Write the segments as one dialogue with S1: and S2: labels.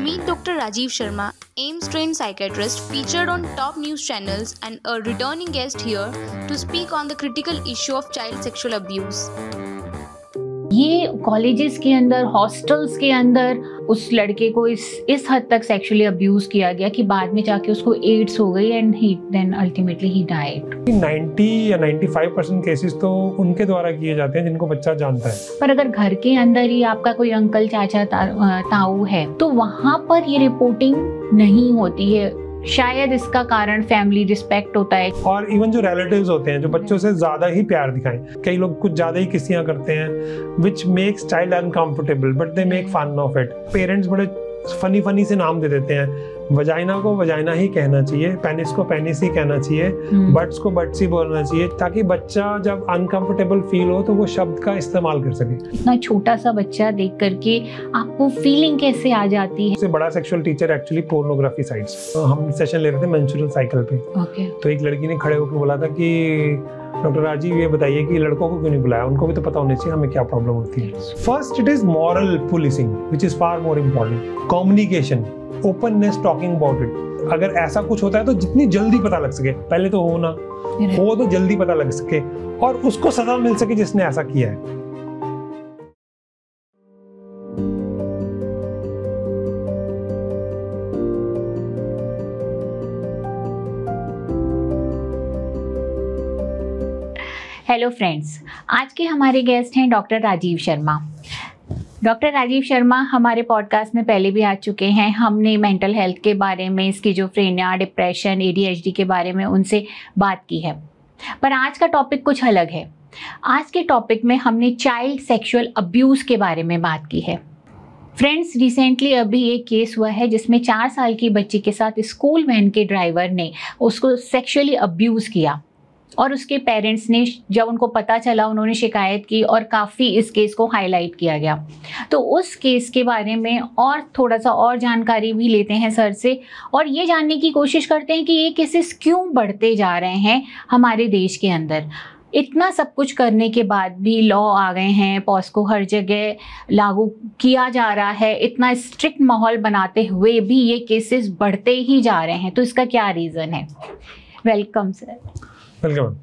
S1: Meet Dr. Rajiv Sharma, AIIMS-trained psychiatrist, featured on top news channels and a returning guest here to speak on the critical issue of child sexual abuse.
S2: ये colleges के अंदर, hostels के अंदर उस लड़के को इस हद तक सेक्सुअली अब्यूज किया गया कि बाद में जाके उसको एड्स हो गई and he then ultimately he died.
S3: 90 या 95% केसेस तो उनके द्वारा किए जाते हैं जिनको बच्चा जानता है।
S2: पर अगर घर के अंदर ही आपका कोई अंकल, चाचा, ताऊ है तो वहाँ पर ये रिपोर्टिंग नहीं होती है। शायद इसका कारण फैमिली रिस्पेक्ट होता है। और
S3: इवन जो रिलेटिव्स होते हैं जो बच्चों से ज्यादा ही प्यार दिखाएं, कई लोग कुछ ज्यादा ही किस्सियां करते हैं which makes child uncomfortable but they make fun of it। Parents बड़े फनी से नाम दे देते हैं। वजाइना को वजाइना ही कहना चाहिए, पेनिस को पेनिस ही कहना चाहिए, बट्स को बट्स ही बोलना चाहिए, ताकि बच्चा जब अनकंफर्टेबल फील हो तो वो शब्द का इस्तेमाल कर सके।
S2: इतना छोटा सा बच्चा देख करके आपको फीलिंग कैसे आ जाती है?
S3: सबसे बड़ा sexual teacher actually pornography sites. हम सेशन ले रहे थे मेंस्ट्रुअल साइकिल पे। तो एक लड़की ने खड़े होकर बोला था कि डॉक्टर राजीव ये बताइए कि लड़कों को क्यों नहीं बुलाया, उनको भी तो पता होना चाहिए हमें क्या प्रॉब्लम होती है। First it is moral policing which is far more important. Communication, openness, talking about it. अगर ऐसा कुछ होता है तो जितनी जल्दी पता लग सके, पहले तो हो तो जल्दी पता लग सके और उसको सजा मिल सके जिसने ऐसा किया है।
S2: हेलो फ्रेंड्स, आज के हमारे गेस्ट हैं डॉक्टर राजीव शर्मा। डॉक्टर राजीव शर्मा हमारे पॉडकास्ट में पहले भी आ चुके हैं। हमने मेंटल हेल्थ के बारे में, स्किज़ोफ्रेनिया, डिप्रेशन, ADHD के बारे में उनसे बात की है। पर आज का टॉपिक कुछ अलग है। आज के टॉपिक में हमने चाइल्ड सेक्सुअल अब्यूज़ के बारे में बात की है। फ्रेंड्स, रिसेंटली अभी एक केस हुआ है जिसमें 4 साल की बच्ची के साथ स्कूल वैन के ड्राइवर ने उसको सेक्सुअली अब्यूज़ किया और उसके पेरेंट्स ने, जब उनको पता चला, उन्होंने शिकायत की और काफ़ी इस केस को हाईलाइट किया गया। तो उस केस के बारे में और थोड़ा सा और जानकारी भी लेते हैं सर से और ये जानने की कोशिश करते हैं कि ये केसेस क्यों बढ़ते जा रहे हैं हमारे देश के अंदर। इतना सब कुछ करने के बाद भी लॉ आ गए हैं, पॉस्को हर जगह लागू किया जा रहा है, इतना स्ट्रिक्ट माहौल बनाते हुए भी ये केसेस बढ़ते ही जा रहे हैं। तो इसका क्या रीज़न है? Welcome sir.
S3: Welcome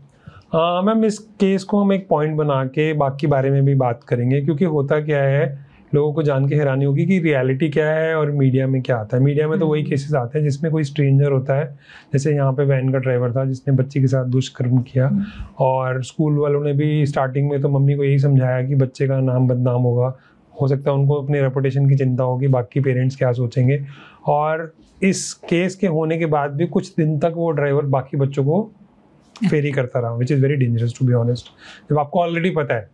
S3: ma'am. इस केस को हम एक पॉइंट बना के बाकी बारे में भी बात करेंगे, क्योंकि होता क्या है, लोगों को जान के हैरानी होगी कि रियलिटी क्या है और मीडिया में क्या आता है। मीडिया में तो वही केसेस आते हैं जिसमें कोई स्ट्रेंजर होता है, जैसे यहाँ पे वैन का ड्राइवर था जिसने बच्ची के साथ दुष्कर्म किया और स्कूल वालों ने भी स्टार्टिंग में तो मम्मी को यही समझाया कि बच्चे का नाम बदनाम होगा, हो सकता है उनको अपने रेपुटेशन की चिंता होगी, बाकी पेरेंट्स क्या सोचेंगे। और इस केस के होने के बाद भी कुछ दिन तक वो ड्राइवर बाकी बच्चों को फेरी करता रहा, which is very dangerous to be honest, जब आपको ऑलरेडी पता है।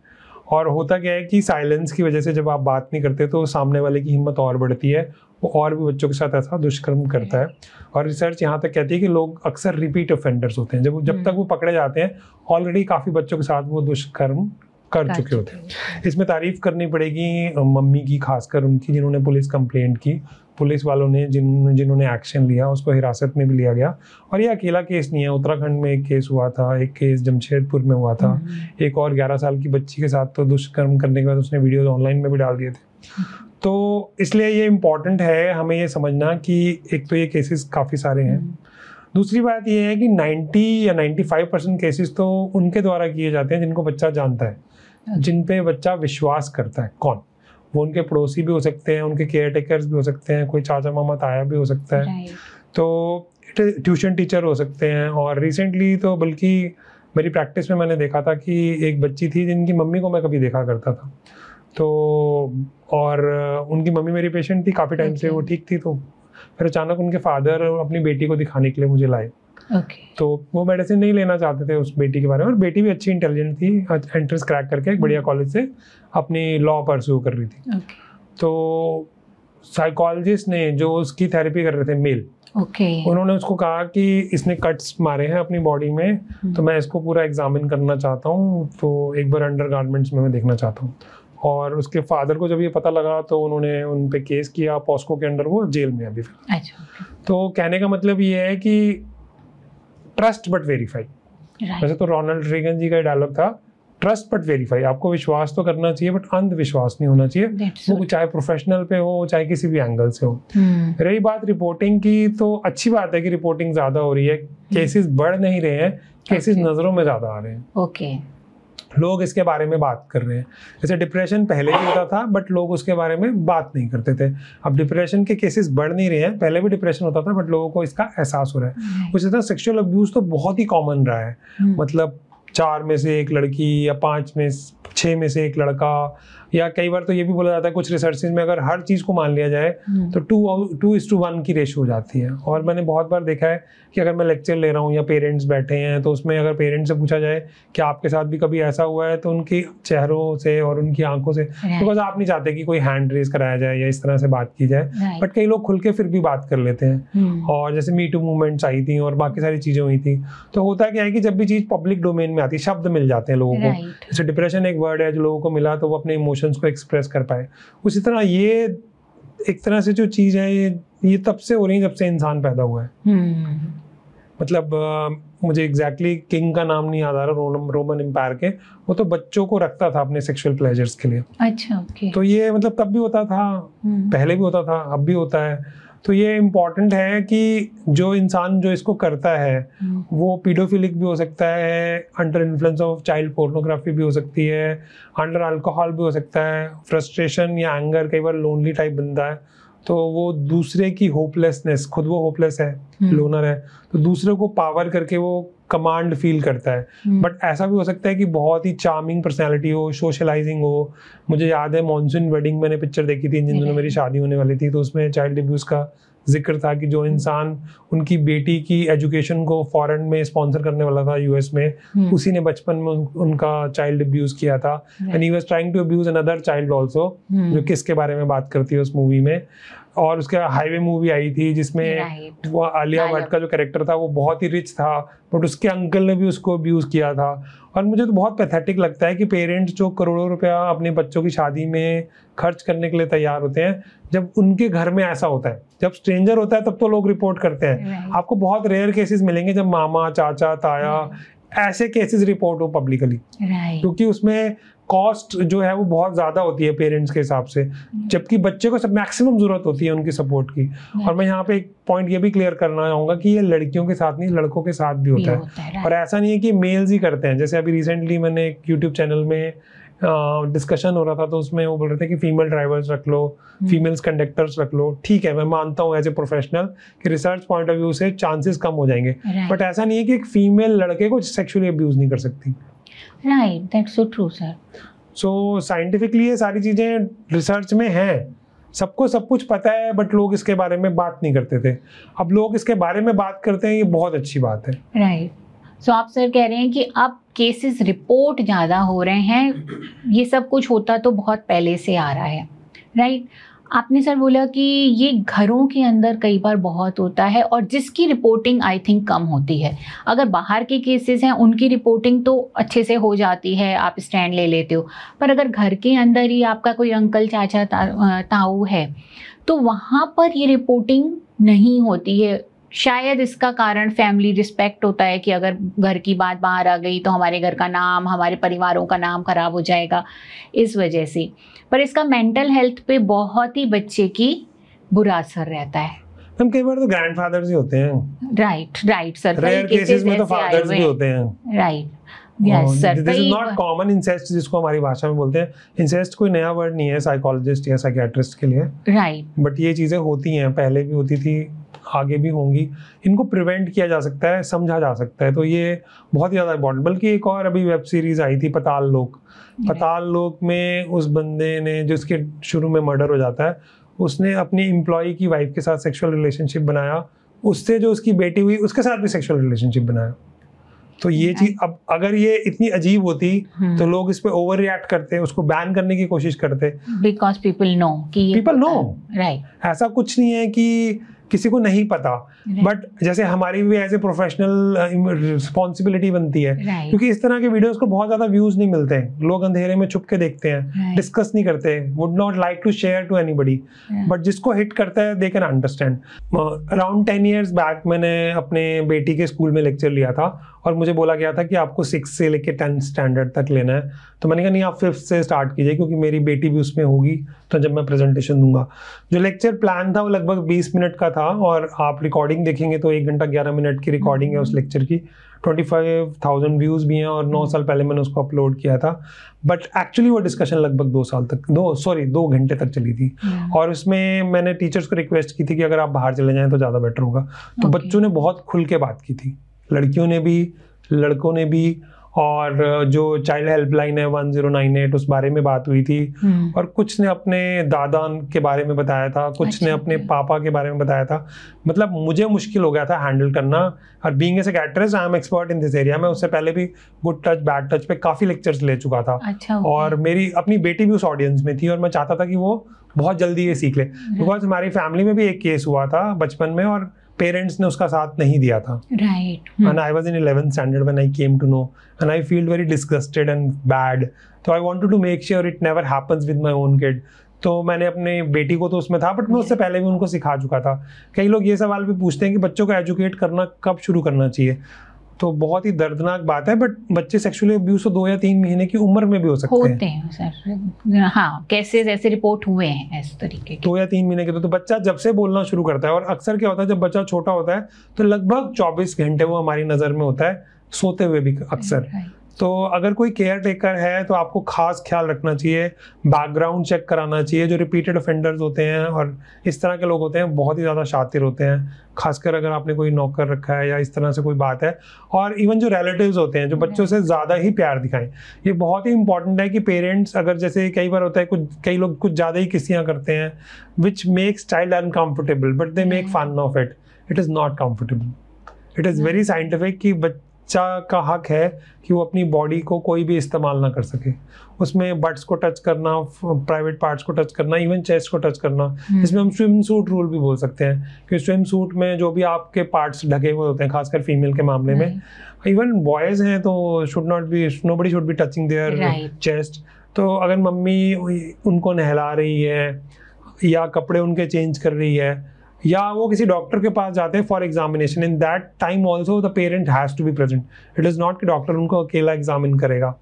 S3: और होता क्या है कि साइलेंस की वजह से जब आप बात नहीं करते तो सामने वाले की हिम्मत और बढ़ती है, वो और भी बच्चों के साथ ऐसा दुष्कर्म करता है। और रिसर्च यहाँ तक कहती है कि लोग अक्सर रिपीट ऑफेंडर्स होते हैं। जब तक वो पकड़े जाते हैं ऑलरेडी काफ़ी बच्चों के साथ वो दुष्कर्म कर चुके होते हैं। इसमें तारीफ करनी पड़ेगी मम्मी की, खासकर उनकी, जिन्होंने पुलिस कंप्लेंट की, पुलिस वालों ने जिन्होंने एक्शन लिया, उसको हिरासत में भी लिया गया। और ये अकेला केस नहीं है, उत्तराखंड में एक केस हुआ था, एक केस जमशेदपुर में हुआ था, एक और 11 साल की बच्ची के साथ तो दुष्कर्म करने के बाद उसने वीडियोज ऑनलाइन में भी डाल दिए थे। तो इसलिए ये इम्पॉर्टेंट है हमें ये समझना कि एक तो ये केसेस काफ़ी सारे हैं। दूसरी बात ये है कि 90 या 95% केसेस तो उनके द्वारा किए जाते हैं जिनको बच्चा जानता है, जिन पे बच्चा विश्वास करता है। कौन? वो उनके पड़ोसी भी हो सकते हैं, उनके केयर टेकर्स भी हो सकते हैं, कोई चाचा मामा ताया भी हो सकता है, तो ट्यूशन टीचर हो सकते हैं। और रिसेंटली तो बल्कि मेरी प्रैक्टिस में मैंने देखा था कि एक बच्ची थी जिनकी मम्मी को मैं कभी देखा करता था, तो और उनकी मम्मी मेरी पेशेंट थी काफ़ी टाइम से, वो ठीक थी। तो फिर अचानक उनके फादर अपनी बेटी को दिखाने के लिए मुझे लाए। तो वो मेडिसिन नहीं लेना चाहते थे उस बेटी के बारे में, और बेटी भी अच्छी इंटेलिजेंट थी, एंट्रेंस क्रैक करके एक बढ़िया कॉलेज से अपनी लॉ परस्यू कर रही थी। तो साइकोलॉजिस्ट ने जो उसकी थेरेपी कर रहे थे, मेल, उन्होंने उसको कहा कि इसने कट्स मारे हैं अपनी बॉडी में, तो मैं इसको पूरा एग्जामिन करना चाहता हूँ, तो एक बार अंडर गारमेंट्स में मैं देखना चाहता हूँ। और उसके फादर को जब ये पता लगा तो उन्होंने उन पे केस किया, पॉस्को के अंडर, वो जेल में अभी। तो कहने का मतलब ये है कि ट्रस्ट बट वेरीफाई। वैसे तो रोनाल्ड रेगन जी का डायलॉग था ट्रस्ट बट वेरीफाई, आपको विश्वास तो करना चाहिए बट अंधविश्वास नहीं होना चाहिए, वो चाहे प्रोफेशनल पे हो चाहे किसी भी एंगल से हो। रही बात रिपोर्टिंग की, तो अच्छी बात है कि रिपोर्टिंग ज्यादा हो रही है, केसेस बढ़ नहीं रहे हैं, केसेस नजरों में ज्यादा आ रहे हैं।
S2: ओके,
S3: लोग इसके बारे में बात कर रहे हैं। जैसे डिप्रेशन पहले भी होता था बट लोग उसके बारे में बात नहीं करते थे, अब डिप्रेशन के केसेस बढ़ नहीं रहे हैं, पहले भी डिप्रेशन होता था बट लोगों को इसका एहसास हो रहा है। उसी तरह सेक्सुअल अब्यूज तो बहुत ही कॉमन रहा है, मतलब 4 में से 1 लड़की या 5 में 6 में से 1 लड़का, या कई बार तो ये भी बोला जाता है कुछ रिसर्चेज में अगर हर चीज़ को मान लिया जाए तो 2:1 की रेशो हो जाती है। और मैंने बहुत बार देखा है कि अगर मैं लेक्चर ले रहा हूँ या पेरेंट्स बैठे हैं तो उसमें अगर पेरेंट्स से पूछा जाए कि आपके साथ भी कभी ऐसा हुआ है, तो उनके चेहरों से और उनकी आंखों से, बिकॉज आप नहीं चाहते कि कोई हैंड रेज कराया जाए या इस तरह से बात की जाए, बट कई लोग खुल के फिर भी बात कर लेते हैं। और जैसे मी टू मूवमेंट्स आई थी और बाकी सारी चीज़ें हुई थी, तो होता क्या है कि जब भी चीज़ पब्लिक डोमेन में आती है, शब्द मिल जाते हैं लोगों को। जैसे डिप्रेशन एक वर्ड है जो लोगों को मिला तो वो अपने इमोशंस को एक्सप्रेस कर पाए, उसी तरह ये एक तरह से जो चीज़ है ये तब से हो रही है जब से इंसान पैदा हुआ है। मतलब मुझे एग्जैक्टली किंग का नाम नहीं याद आ रहा, रोमन एम्पायर के, वो तो बच्चों को रखता था अपने सेक्सुअल प्लेजर्स के लिए।
S2: अच्छा, ओके।
S3: तो ये मतलब तब भी होता था, पहले भी होता था, अब भी होता है। तो ये इम्पॉर्टेंट है कि जो इंसान जो इसको करता है वो पीडोफिलिक भी हो सकता है, under influence of child pornography भी हो सकती है, अंडर अल्कोहल भी हो सकता है, फ्रस्ट्रेशन या एंगर, कई बार लोनली टाइप बनता है, तो वो दूसरे की होपलेसनेस, खुद वो होपलेस है, लोनर है, तो दूसरे को पावर करके वो कमांड फील करता है। बट ऐसा भी हो सकता है कि बहुत ही चार्मिंग पर्सनैलिटी हो, सोशलाइजिंग हो। मुझे याद है मॉनसून वेडिंग मैंने पिक्चर देखी थी जिन दिनों मेरी शादी होने वाली थी, तो उसमें चाइल्ड अब्यूज का जिक्र था कि जो इंसान उनकी बेटी की एजुकेशन को फॉरेन में स्पॉन्सर करने वाला था यूएस में, उसी ने बचपन में उनका चाइल्ड अब्यूज किया था, and he was trying to abuse another child also, जो किसके बारे में बात करती है उस मूवी में। और उसके हाईवे मूवी आई थी जिसमें वो आलिया भट्ट का जो कैरेक्टर था वो बहुत ही रिच था बट उसके अंकल ने भी उसको अब्यूज किया था। और मुझे तो बहुत पैथेटिक लगता है कि पेरेंट्स जो करोड़ों रुपया अपने बच्चों की शादी में खर्च करने के लिए तैयार होते हैं, जब उनके घर में ऐसा होता है, जब स्ट्रेंजर होता है तब तो लोग रिपोर्ट करते हैं। आपको बहुत रेयर केसेस मिलेंगे जब मामा, चाचा, ताया ऐसे केसेस रिपोर्ट हो पब्लिकली, क्योंकि उसमें कॉस्ट जो है वो बहुत ज़्यादा होती है पेरेंट्स के हिसाब से, जबकि बच्चे को सब मैक्सिमम ज़रूरत होती है उनकी सपोर्ट की। और मैं यहाँ पे एक पॉइंट ये भी क्लियर करना चाहूँगा कि ये लड़कियों के साथ नहीं, लड़कों के साथ भी होता है। और ऐसा नहीं है कि मेल्स ही करते हैं। जैसे अभी रिसेंटली मैंने एक यूट्यूब चैनल में डिस्कशन हो रहा था, तो उसमें वो बोल रहे थे कि फीमेल ड्राइवर्स रख लो, फीमेल्स कंडक्टर्स रख लो। ठीक है, मैं मानता हूँ एज ए प्रोफेशनल कि रिसर्च पॉइंट ऑफ व्यू से चांसेस कम हो जाएंगे, बट ऐसा नहीं है कि एक फीमेल लड़के को सेक्सुअली अब्यूज नहीं कर सकती।
S2: Right, that's so true sir.
S3: So scientifically ये सारी चीज़ें रिसर्च में हैं, सबको सब कुछ पता है, बट लोग इसके बारे में बात नहीं करते थे। अब लोग इसके बारे में बात करते हैं, ये बहुत अच्छी बात है।
S2: राइट, सो आप सर कह रहे हैं कि अब केसेस रिपोर्ट ज़्यादा हो रहे हैं, ये सब कुछ होता तो बहुत पहले से आ रहा है। राइट, आपने सर बोला कि ये घरों के अंदर कई बार बहुत होता है और जिसकी रिपोर्टिंग आई थिंक कम होती है। अगर बाहर के केसेस हैं उनकी रिपोर्टिंग तो अच्छे से हो जाती है, आप स्टैंड ले लेते हो, पर अगर घर के अंदर ही आपका कोई अंकल, चाचा, ताऊ है तो वहाँ पर ये रिपोर्टिंग नहीं होती है। शायद इसका कारण फैमिली रिस्पेक्ट होता है कि अगर घर की बात बाहर आ गई तो हमारे घर का नाम, हमारे परिवारों का नाम खराब हो जाएगा, इस वजह से। पर इसका मेंटल हेल्थ पे बहुत ही बच्चे की बुरा असर रहता है।
S3: हम कई बार तो ग्रैंडफादर्स ही होते हैं।
S2: राइट सर,
S3: रेयर केसेस में तो फादर्स भी होते हैं।
S2: Right, yes sir.
S3: This is not common incest, जिसको हमारी भाषा में बोलते हैं। इंसेस्ट कोई नया वर्ड नहीं है साइकोलॉजिस्ट या साइकियाट्रिस्ट के लिए।
S2: राइट,
S3: बट ये चीज़ें होती हैं, पहले भी होती थी, आगे भी होंगी। इनको प्रिवेंट किया जा सकता है, समझा जा सकता है, तो ये बहुत ज़्यादा इम्पोर्टेंट। बल्कि एक और अभी वेब सीरीज़ आई थी पताल लोक। पताल लोक में उस बंदे ने, जिसके शुरू में मर्डर हो जाता है, उसने अपनी एम्प्लॉय की वाइफ के साथ सेक्सुअल रिलेशनशिप बनाया, उससे जो उसकी बेटी हुई उसके साथ भी सेक्सुअल रिलेशनशिप बनाया। तो ये चीज़ अब अगर ये इतनी अजीब होती तो लोग इस पे ओवर रिएक्ट करते, उसको बैन करने की कोशिश करते।
S2: बिकॉज पीपल नो कि
S3: पीपल नो,
S2: राइट।
S3: ऐसा कुछ नहीं है कि किसी को नहीं पता, बट जैसे हमारी भी एज ए प्रोफेशनल रिस्पॉन्सिबिलिटी बनती है, क्योंकि इस तरह के वीडियोस को बहुत ज्यादा व्यूज नहीं मिलते हैं, लोग अंधेरे में छुप के देखते हैं, डिस्कस नहीं करते, would not like to share to anybody, but जिसको हिट करता है they can understand. Around 10 years back मैंने अपने बेटी के स्कूल में लेक्चर लिया था और मुझे बोला गया था कि आपको 6 से लेके 10 स्टैंडर्ड तक लेना है, तो मैंने कहा नहीं आप 5th से स्टार्ट कीजिए क्योंकि मेरी बेटी भी उसमें होगी तो जब मैं प्रेजेंटेशन दूंगा। जो लेक्चर प्लान था वो लगभग 20 मिनट का था और आप रिकॉर्डिंग देखेंगे तो 1 घंटा 11 मिनट की रिकॉर्डिंग है उस लेक्चर की, 25,000 व्यूज भी हैं और 9 साल पहले मैंने उसको अपलोड किया था। बट एक्चुअली वो डिस्कशन लगभग 2 घंटे तक चली थी और उसमें मैंने टीचर्स को रिक्वेस्ट की थी कि अगर आप बाहर चले जाएं तो ज़्यादा बेटर होगा। तो बच्चों ने बहुत खुल के बात की थी, लड़कियों ने भी लड़कों ने भी, और जो चाइल्ड हेल्पलाइन है 1098 उस बारे में बात हुई थी, और कुछ ने अपने दादा के बारे में बताया था, कुछ ने अपने पापा के बारे में बताया था। मतलब मुझे मुश्किल हो गया था हैंडल करना, और being a psychiatrist I M expert in this area. मैं उससे पहले भी गुड टच बैड टच पे काफ़ी लेक्चर्स ले चुका था। और मेरी अपनी बेटी भी उस ऑडियंस में थी और मैं चाहता था कि वो बहुत जल्दी ये सीख ले, बिकॉज हमारी फैमिली में भी एक केस हुआ था बचपन में और पेरेंट्स ने उसका साथ नहीं दिया था।
S2: Right.
S3: And I was in 11th standard when I came to know, and I feel very disgusted and bad. So I wanted to make sure it never happens with my own kid. तो मैंने अपने बेटी को तो उसमें था, but मैं उससे पहले भी उनको सिखा चुका था। कई लोग ये सवाल भी पूछते हैं कि बच्चों को एजुकेट करना कब शुरू करना चाहिए, तो बहुत ही दर्दनाक बात है, बट बच्चे सेक्सुअली अब्यूज तो 2 या 3 महीने की उम्र में भी हो सकते हैं
S2: सर। हाँ, कैसे जैसे रिपोर्ट हुए हैं इस तरीके के
S3: 2 या 3 महीने के। तो बच्चा जब से बोलना शुरू करता है, और अक्सर क्या होता है जब बच्चा छोटा होता है तो लगभग 24 घंटे वो हमारी नज़र में होता है, सोते हुए भी अक्सर। तो अगर कोई केयर टेकर है तो आपको खास ख्याल रखना चाहिए, बैकग्राउंड चेक कराना चाहिए। जो रिपीटेड ऑफेंडर्स होते हैं और इस तरह के लोग होते हैं बहुत ही ज़्यादा शातिर होते हैं, खासकर अगर आपने कोई नौकर रखा है या इस तरह से कोई बात है। और इवन जो रिलेटिव्स होते हैं जो बच्चों से ज़्यादा ही प्यार दिखाएं, ये बहुत ही इंपॉर्टेंट है कि पेरेंट्स, अगर जैसे कई बार होता है कई लोग कुछ ज़्यादा ही किस्सियाँ करते हैं which makes child uncomfortable, but they make fun of it. It is not comfortable, it is very scientific कि बच्चा का हक है कि वो अपनी बॉडी को कोई भी इस्तेमाल ना कर सके, उसमें बट्स को टच करना, प्राइवेट पार्ट्स को टच करना, इवन चेस्ट को टच करना। इसमें हम स्विम सूट रूल भी बोल सकते हैं कि स्विम सूट में जो भी आपके पार्ट्स ढके हुए होते हैं, खासकर फीमेल के मामले में, इवन बॉयज हैं तो nobody should be touching their chest. तो अगर मम्मी उनको नहला रही है या कपड़े उनके चेंज कर रही है या वो किसी डॉक्टर के पास जाते हैं for examination, in that time also the parent has to be present. It is not कि डॉक्टर उनको अकेला एग्जामिन करेगा।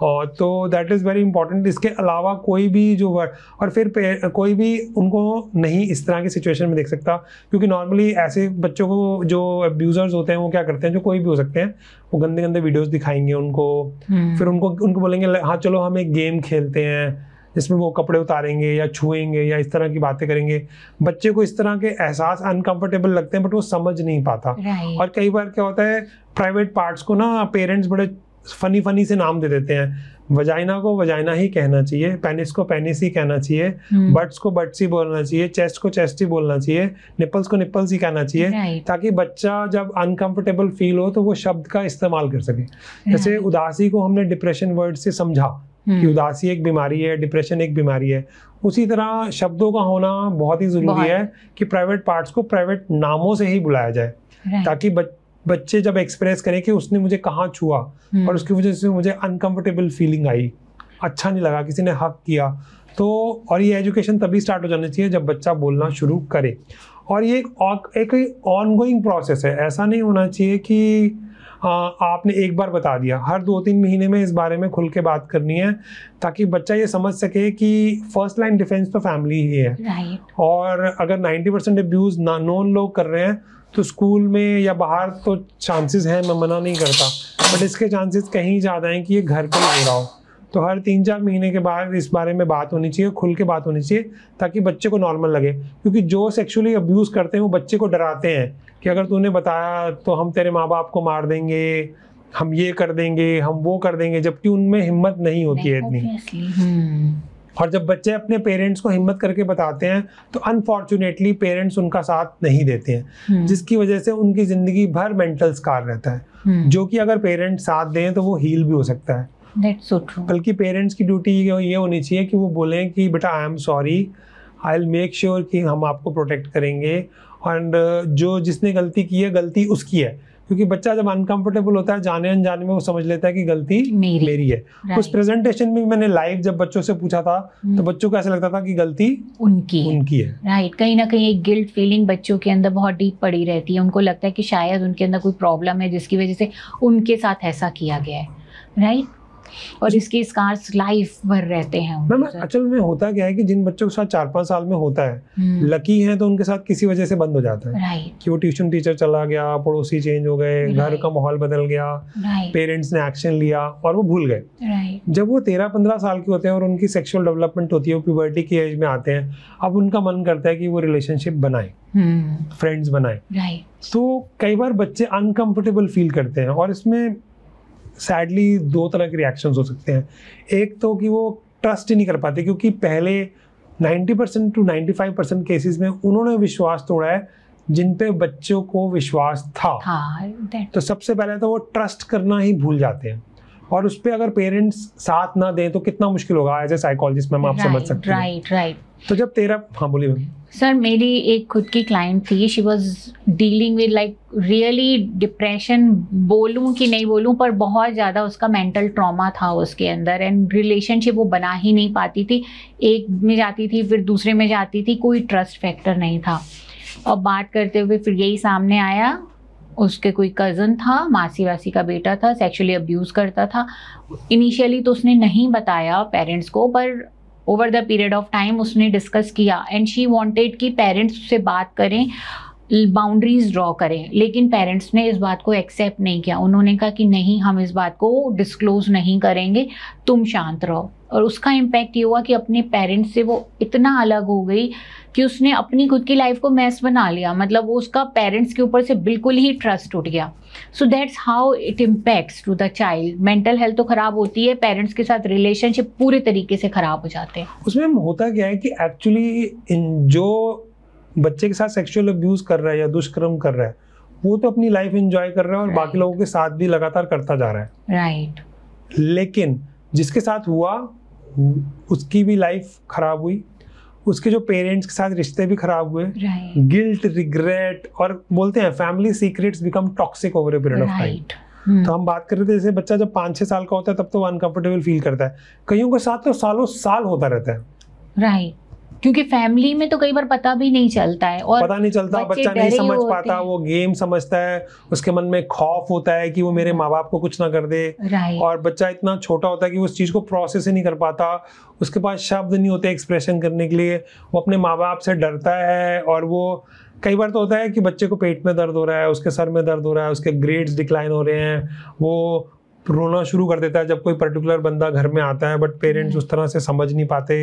S3: और तो दैट इज़ वेरी इंपॉर्टेंट। इसके अलावा कोई भी जो वर्ड, और फिर कोई भी उनको नहीं इस तरह की सिचुएशन में देख सकता, क्योंकि नॉर्मली ऐसे बच्चों को जो अब्यूज़र्स होते हैं वो क्या करते हैं, जो कोई भी हो सकते हैं, वो गंदे गंदे वीडियोज़ दिखाएंगे उनको, फिर उनको बोलेंगे हाँ चलो हम एक गेम खेलते हैं जिसमें वो कपड़े उतारेंगे या छुएंगे या इस तरह की बातें करेंगे। बच्चे को इस तरह के एहसास अनकंफर्टेबल लगते हैं बट वो समझ नहीं पाता। और कई बार क्या होता है, प्राइवेट पार्ट्स को ना पेरेंट्स बड़े फनी से नाम दे देते हैं। वजाइना को वजाइना ही कहना चाहिए, पेनिस को पेनिस ही कहना चाहिए, बट्स को बट्स ही बोलना चाहिए, चेस्ट को चेस्ट ही बोलना चाहिए, निपल्स को निपल्स ही कहना चाहिए, ताकि बच्चा जब अनकंफर्टेबल फील हो तो वो शब्द का इस्तेमाल कर सके। जैसे उदासी को हमने डिप्रेशन वर्ड से समझा कि उदासी एक बीमारी है, डिप्रेशन एक बीमारी है, उसी तरह शब्दों का होना बहुत ही ज़रूरी है कि प्राइवेट पार्ट्स को प्राइवेट नामों से ही बुलाया जाए, ताकि बच्चे जब एक्सप्रेस करें कि उसने मुझे कहाँ छुआ और उसकी वजह से मुझे अनकंफर्टेबल फीलिंग आई, अच्छा नहीं लगा, किसी ने हक किया। तो और ये एजुकेशन तभी स्टार्ट हो जानी चाहिए जब बच्चा बोलना शुरू करे। और ये एक ऑनगोइंग प्रोसेस है, ऐसा नहीं होना चाहिए कि आपने एक बार बता दिया। हर 2-3 महीने में इस बारे में खुल के बात करनी है, ताकि बच्चा ये समझ सके कि फर्स्ट लाइन डिफेंस तो फैमिली ही है। और अगर 90% अब्यूज़ नॉन लोग कर रहे हैं तो स्कूल में या बाहर तो चांसेस हैं, मैं मना नहीं करता, बट इसके चांसेस कहीं ज़्यादा हैं कि ये घर पर हो रहा हो। तो हर 3-4 महीने के बाद इस बारे में बात होनी चाहिए, खुल के बात होनी चाहिए, ताकि बच्चे को नॉर्मल लगे। क्योंकि जो सेक्सुअली अब्यूज़ करते हैं वो बच्चे को डराते हैं कि अगर तूने बताया तो हम तेरे माँ बाप को मार देंगे, हम ये कर देंगे, हम वो कर देंगे, जबकि उनमें हिम्मत नहीं होती है इतनी। और जब बच्चे अपने पेरेंट्स को हिम्मत करके बताते हैं तो अनफॉर्चुनेटली पेरेंट्स उनका साथ नहीं देते हैं, जिसकी वजह से उनकी ज़िंदगी भर मेंटल स्कार रहता है, जो कि अगर पेरेंट्स साथ दें तो वो हील भी हो सकता है।
S2: That's so true.
S3: बल्कि पेरेंट्स की ड्यूटी ये होनी चाहिए कि वो बोलें कि बेटा I am sorry, I will make sure कि हम आपको प्रोटेक्ट करेंगे, एंड जो जिसने गलती की है गलती उसकी है, क्योंकि बच्चा जब अनकंफर्टेबल होता है जाने अनजाने में वो समझ लेता है कि गलती मेरी है। उस प्रेजेंटेशन में मैंने लाइव जब बच्चों से पूछा था तो बच्चों को ऐसा लगता था कि गलती उनकी है।
S2: राइट, कहीं ना कहीं एक गिल्ट फीलिंग बच्चों के अंदर बहुत डीप पड़ी रहती है। उनको लगता है कि शायद उनके अंदर कोई प्रॉब्लम है जिसकी वजह से उनके साथ ऐसा किया गया है। राइट, और इसके स्कार्स लाइफ भर रहते हैं।
S3: मैम असल में होता क्या है कि जिन बच्चों के साथ 4-5 साल में होता है, लकी है तो उनके साथ किसी वजह से बंद हो जाता है। कि वो ट्यूशन टीचर चला गया, पड़ोसी चेंज हो गए, घर का माहौल बदल गया, पेरेंट्स ने एक्शन लिया और वो भूल गए। जब वो 13-15 साल के होते हैं और उनकी सेक्सुअल डेवलपमेंट होती है, वो प्यूबर्टी की एज में आते हैं, अब उनका मन करता है कि वो रिलेशनशिप बनाए, फ्रेंड्स बनाए। तो कई बार बच्चे अनकंफर्टेबल फील करते हैं और इसमें सैडली 2 तरह के रिएक्शंस हो सकते हैं। एक तो कि वो ट्रस्ट ही नहीं कर पाते, क्योंकि पहले 90% to 95% केसेस में उन्होंने विश्वास तोड़ा है जिन पे बच्चों को विश्वास था। तो सबसे पहले तो वो ट्रस्ट करना ही भूल जाते हैं, और उस पर अगर पेरेंट्स साथ ना दें तो कितना मुश्किल होगा। एज ए साइकोलॉजिस्ट मैम आप समझ सकते हैं। राइट। तो जब हाँ बोलिए मैम।
S2: सर, मेरी एक खुद की क्लाइंट थी, she was dealing with like really depression, बोलूँ कि नहीं बोलूँ, पर बहुत ज़्यादा उसका मेंटल ट्रॉमा था उसके अंदर, एंड रिलेशनशिप वो बना ही नहीं पाती थी। एक में जाती थी फिर दूसरे में जाती थी, कोई ट्रस्ट फैक्टर नहीं था। और बात करते हुए फिर यही सामने आया, उसके कोई कज़न था, मासी वासी का बेटा था, सेक्सुअली अब्यूज़ करता था। इनिशियली तो उसने नहीं बताया पेरेंट्स को, पर over the period of time उसने डिस्कस किया, एंड शी वांटेड कि पेरेंट्स उससे बात करें, बाउंड्रीज ड्रॉ करें, लेकिन पेरेंट्स ने इस बात को एक्सेप्ट नहीं किया। उन्होंने कहा कि नहीं, हम इस बात को डिस्क्लोज नहीं करेंगे, तुम शांत रहो। और उसका इम्पैक्ट ये हुआ कि अपने पेरेंट्स से वो इतना अलग हो गई कि उसने अपनी खुद की लाइफ को मैस बना लिया। मतलब वो उसका पेरेंट्स के ऊपर से बिल्कुल ही ट्रस्ट उठ गया। So that's how it impacts to the child. Mental health तो खराब होती है, पेरेंट्स के साथ रिलेशनशिप पूरे तरीके से खराब हो जाते हैं।
S3: उसमें होता क्या है कि एक्चुअली जो बच्चे के साथ सेक्सुअल अब्यूज कर रहा है या दुष्कर्म कर रहा है, वो तो अपनी लाइफ एंजॉय कर रहा है और बाकी लोगों के साथ भी लगातार करता जा रहा है।
S2: राइट।
S3: लेकिन जिसके साथ हुआ उसकी भी लाइफ खराब हुई, उसके जो पेरेंट्स के साथ रिश्ते भी खराब हुए, गिल्ट, रिग्रेट, और बोलते हैं family secrets become toxic over a period of time. तो हम बात कर रहे थे, जैसे बच्चा जब 5-6 साल का होता है तब तो अनकंफर्टेबल फील करता है, कईयों के साथ तो सालों साल होता रहता है।
S2: राइट, क्योंकि फैमिली में तो कई बार पता भी नहीं चलता है, और
S3: पता नहीं चलता, बच्चा नहीं समझ पाता, वो गेम समझता है, उसके मन में खौफ होता है कि वो मेरे माँ बाप को कुछ ना कर दे। और बच्चा इतना छोटा होता है कि वो उस चीज को प्रोसेस ही नहीं कर पाता, उसके पास शब्द नहीं होते एक्सप्रेशन करने के लिए, वो अपने माँ बाप से डरता है। और वो कई बार तो होता है कि बच्चे को पेट में दर्द हो रहा है, उसके सर में दर्द हो रहा है, उसके ग्रेड्स डिक्लाइन हो रहे हैं, वो रोना शुरू कर देता है जब कोई पर्टिकुलर बंदा घर में आता है, बट पेरेंट्स उस तरह से समझ नहीं पाते